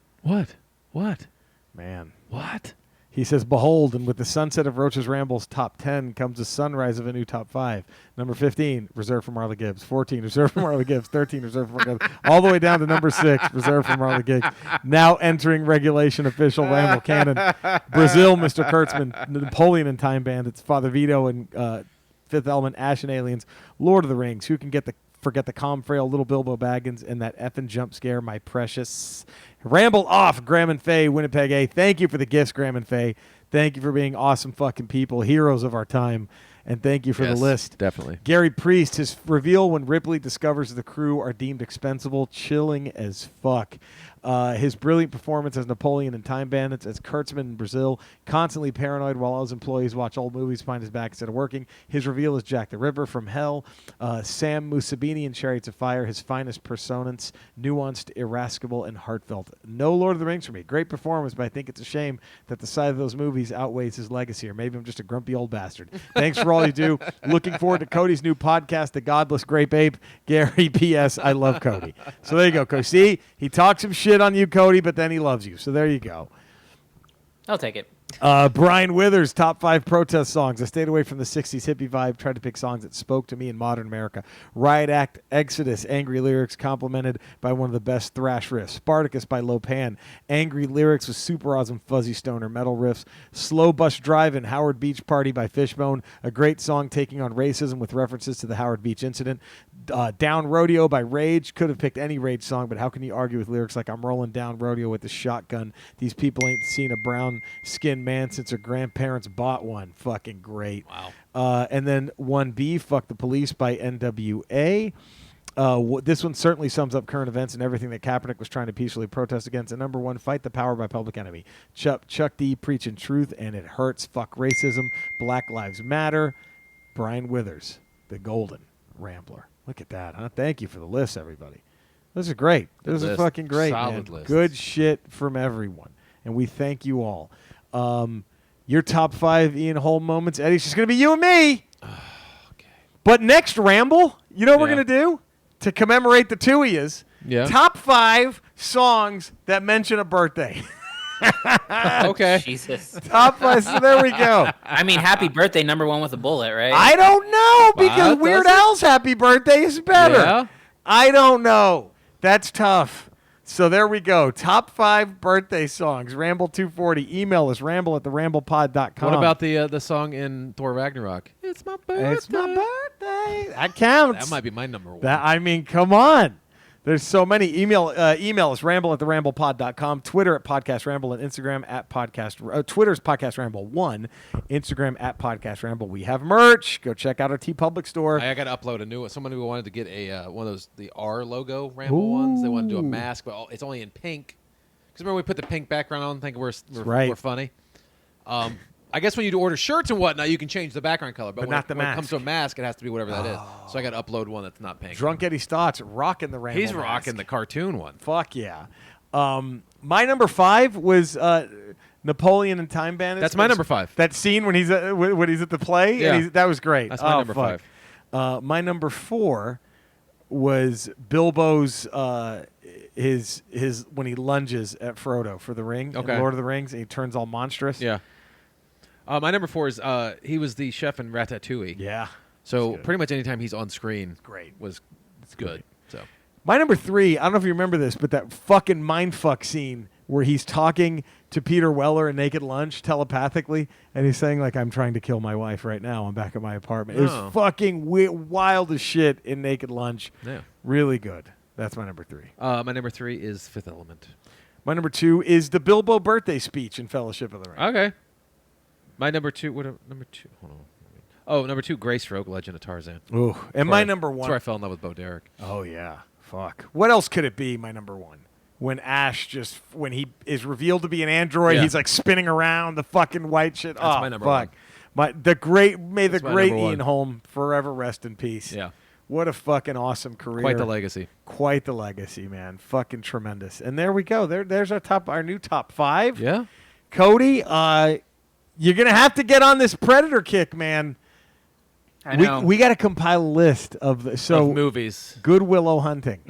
Man. What? He says, behold, and with the sunset of Roach's Ramble's top 10 comes the sunrise of a new top 5. Number 15, reserved for Marla Gibbs. 14, reserved for Marla Gibbs. 13, reserved for Marla Gibbs. All the way down to number 6, reserved for Marla Gibbs. Now entering regulation official Ramble canon. Brazil, Mr. Kurtzman, Napoleon and Time Bandits, Father Vito and Fifth Element, Ash and Aliens, Lord of the Rings. Who can forget the calm, frail little Bilbo Baggins and that effing jump scare, my precious. Ramble off, Graham and Faye, Winnipeg A. Thank you for the gifts, Graham and Faye. Thank you for being awesome fucking people, heroes of our time. And thank you for the list. Definitely. Gary Priest, his reveal when Ripley discovers the crew are deemed expendable, chilling as fuck. His brilliant performance as Napoleon in Time Bandits, as Kurtzman in Brazil, constantly paranoid while all his employees watch old movies behind his back instead of working. His reveal as Jack the Ripper from Hell. Sam Musabini in Chariots of Fire, his finest personance, nuanced, irascible, and heartfelt. No Lord of the Rings for me. Great performance, but I think it's a shame that the side of those movies outweighs his legacy, or maybe I'm just a grumpy old bastard. Thanks for all you do. Looking forward to Cody's new podcast, The Godless Grape Ape. Gary, P.S. I love Cody. So there you go, Cody. See, he talks some shit on you, Cody, but then he loves you. So there you go. I'll take it. Brian Withers, top 5 protest songs. I stayed away from the 60s hippie vibe, tried to pick songs that spoke to me in modern America. Riot Act, Exodus, angry lyrics complemented by one of the best thrash riffs. Spartacus by Lopan, angry lyrics with super awesome fuzzy stoner metal riffs. Slow Bus Drive-In, Howard Beach Party by Fishbone, a great song taking on racism with references to the Howard Beach incident. Down Rodeo by Rage, could have picked any Rage song, but how can you argue with lyrics like I'm rolling down rodeo with the shotgun? These people ain't seen a brown skinned man since their grandparents bought one. Fucking great. Wow. And then 1B, Fuck the Police by NWA. This one certainly sums up current events and everything that Kaepernick was trying to peacefully protest against. And number 1, Fight the Power by Public Enemy. Chuck D preaching truth, and it hurts. Fuck racism. Black Lives Matter. Brian Withers, the Golden Rambler. Look at that, huh? Thank you for the list, everybody. This is great. This is fucking great, Solid man. list. Good shit from everyone. And we thank you all. Your top 5 Ian Holm moments, Eddie, it's just going to be you and me. Okay. But next Ramble, you know what we're Yeah. going to do? To commemorate the two of yous, Yeah. top 5 songs that mention a birthday. Okay. Jesus. Top 5, so there we go. I mean, happy birthday, number 1 with a bullet, right? I don't know, because Wow, Weird does it? Al's Happy Birthday is better. Yeah. I don't know. That's tough. So there we go. Top 5 birthday songs. Ramble 240. Email us, ramble@theramblepod.com. What about the song in Thor Ragnarok? It's my birthday. It's my birthday. That counts. That might be my number 1. Come on. There's so many. Email us, ramble@theramblepod.com, Twitter at Podcast Ramble, and Instagram at Podcast. Twitter's Podcast Ramble 1, Instagram at Podcast Ramble. We have merch. Go check out our TeePublic store. I got to upload a new one. Someone who wanted to get a one of those the R logo Ramble ones. They wanted to do a mask, but it's only in pink. Because remember we put the pink background on, thinking we're funny. I guess when you order shirts and whatnot, you can change the background color, but not the when it mask. comes to a mask, it has to be whatever that is. So I got to upload one that's not pink. Drunk Eddie Stotts rocking the Ramble He's mask. rocking the cartoon one. Fuck yeah. My number 5 was Napoleon and Time Bandits. That's my number 5. That scene when he's at the play. Yeah. And that was great. That's my number 5. My number 4 was Bilbo's his when he lunges at Frodo for the ring in Lord of the Rings, and he turns all monstrous. Yeah. My number 4 is he was the chef in Ratatouille. Yeah. So pretty much anytime he's on screen, It's good. So my number 3, I don't know if you remember this, but that fucking mindfuck scene where he's talking to Peter Weller in Naked Lunch telepathically, and he's saying, like, I'm trying to kill my wife right now. I'm back at my apartment. It was fucking wild as shit in Naked Lunch. Yeah. Really good. That's my number 3. my number 3 is Fifth Element. My number 2 is the Bilbo birthday speech in Fellowship of the Ring. Okay. My number 2. Number 2? Hold on. Oh, number 2, Greystrokes, Legend of Tarzan. Ooh, and my number 1. That's where I fell in love with Bo Derek. Oh yeah, fuck. What else could it be? My number 1. When Ash when he is revealed to be an android, he's like spinning around the fucking white shit. That's my number fuck. 1. The great number Ian 1. Holm forever rest in peace. Yeah. What a fucking awesome career. Quite the legacy. Quite the legacy, man. Fucking tremendous. And there we go. There's our new top 5. Yeah. Cody, you're gonna have to get on this Predator kick, man. I know. We got to compile a list of movies. Good Willow Hunting.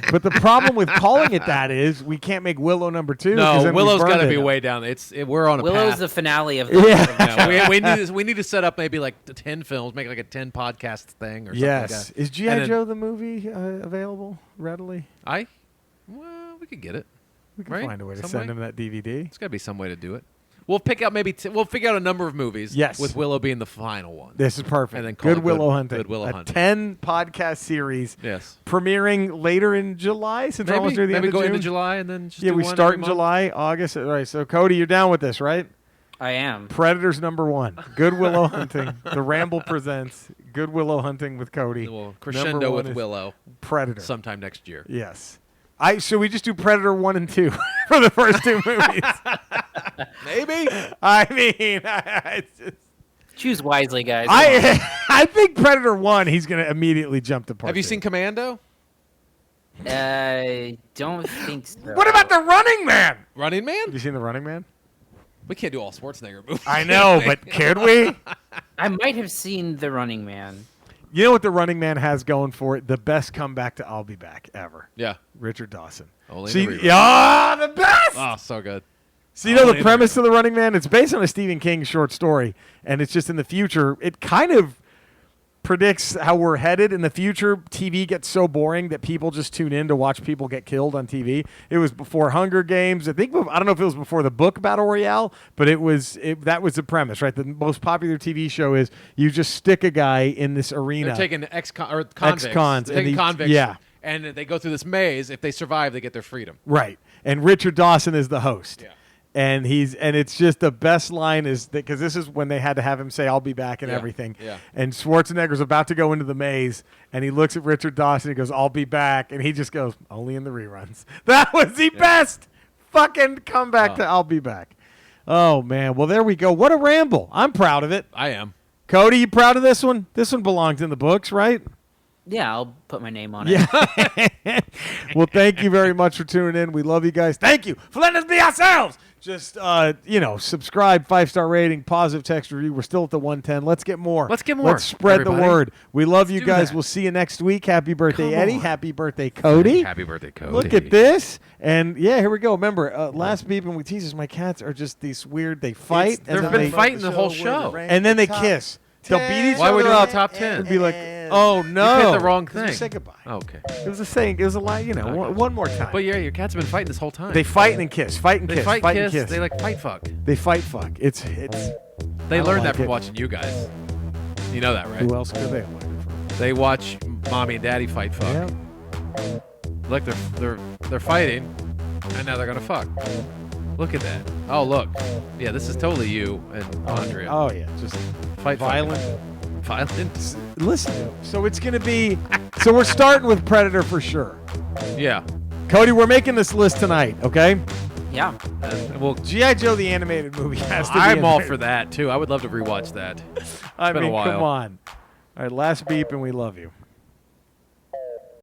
But the problem with calling it that is we can't make Willow number 2. No, Willow's got to be way down. We're on a Willow's path. the finale of Yeah, we need to set up maybe like 10 films, make like a 10 podcast thing or something like that. Is G.I. Joe the movie available readily? Well, we could get it. We can find a way to send him that DVD. There's got to be some way to do it. We'll pick out we'll figure out a number of movies. Yes. With Willow being the final one. This is perfect. And then call Good Willow Hunting. Good Willow Hunting. A 10 podcast series. Yes. Premiering later in July, since we're almost near the end of June. Maybe go into July and then just we start in July, August. All right, so Cody, you're down with this, right? I am. Predators number 1. Good Willow Hunting. The Ramble presents Good Willow Hunting with Cody. We'll crescendo with Willow. Predator. Sometime next year. Yes. Should we just do Predator 1 and 2 for the first 2 movies? Maybe. I mean, choose wisely, guys. I think Predator 1, he's going to immediately jump to part Have you 2. seen Commando? I don't think so. What about The Running Man? Running Man? Have you seen The Running Man? We can't do all Schwarzenegger movies. I know, but could we? I might have seen The Running Man. You know what The Running Man has going for it? The best comeback to I'll Be Back ever. Yeah. Richard Dawson. Only the best! Oh, so good. So you know the premise of The Running Man? It's based on a Stephen King short story, and it's just in the future. It kind of predicts how we're headed in the future. TV gets so boring that people just tune in to watch people get killed on TV. It was before Hunger Games. I don't know if it was before the book Battle Royale, but that was the premise, right? The most popular TV show is you just stick a guy in this arena. They're taking convicts. Ex-cons. They're taking convicts. Yeah. And they go through this maze. If they survive, they get their freedom. Right. And Richard Dawson is the host. Yeah. And it's just the best line is that because this is when they had to have him say I'll be back and everything. Yeah. And Schwarzenegger's about to go into the maze and he looks at Richard Dawson and he goes I'll be back and he just goes only in the reruns. That was the best fucking comeback to I'll be back. Oh man, well there we go. What a ramble. I'm proud of it. I am. Cody, you proud of this one? This one belongs in the books, right? Yeah, I'll put my name on it. Yeah. Well, thank you very much for tuning in. We love you guys. Thank you for letting us be ourselves. Just, subscribe, 5-star rating, positive text review. We're still at the 110. Let's get more. Let's spread everybody. The word. We love you guys. That. We'll see you next week. Happy birthday, Eddie. Happy birthday, Cody. Happy birthday, Cody. Look at this. And, yeah, here we go. Remember, last beep and we teases, my cats are just these weird, they fight. They've been fighting the whole show. And then they kiss. They'll beat each Why other would you up. top 10? And be like, oh, no. You hit the wrong thing. Just say goodbye. Oh, okay. It was a saying. It was a lie, one more time. But yeah, your cats have been fighting this whole time. They fight and kiss. Fight and They kiss. fight, Fight kiss. and kiss. They like fight fuck. They fight fuck. It's. They learned that like from it. watching you guys. You know that, right? Who else could they have learned it from? They watch mommy and daddy fight fuck. Yeah. Look, they're fighting, and now they're gonna fuck. Look at that. Oh, look. Yeah, this is totally you and Andrea. Oh yeah, just Fight violent. Violent. Listen. So it's gonna be. So we're starting with Predator for sure. Yeah. Cody, we're making this list tonight. Okay. Yeah. Well, G.I. Joe the animated movie has to be. I'm in all there. for that too. I would love to rewatch that. I been a mean, while. come on. All right, last beep, and we love you.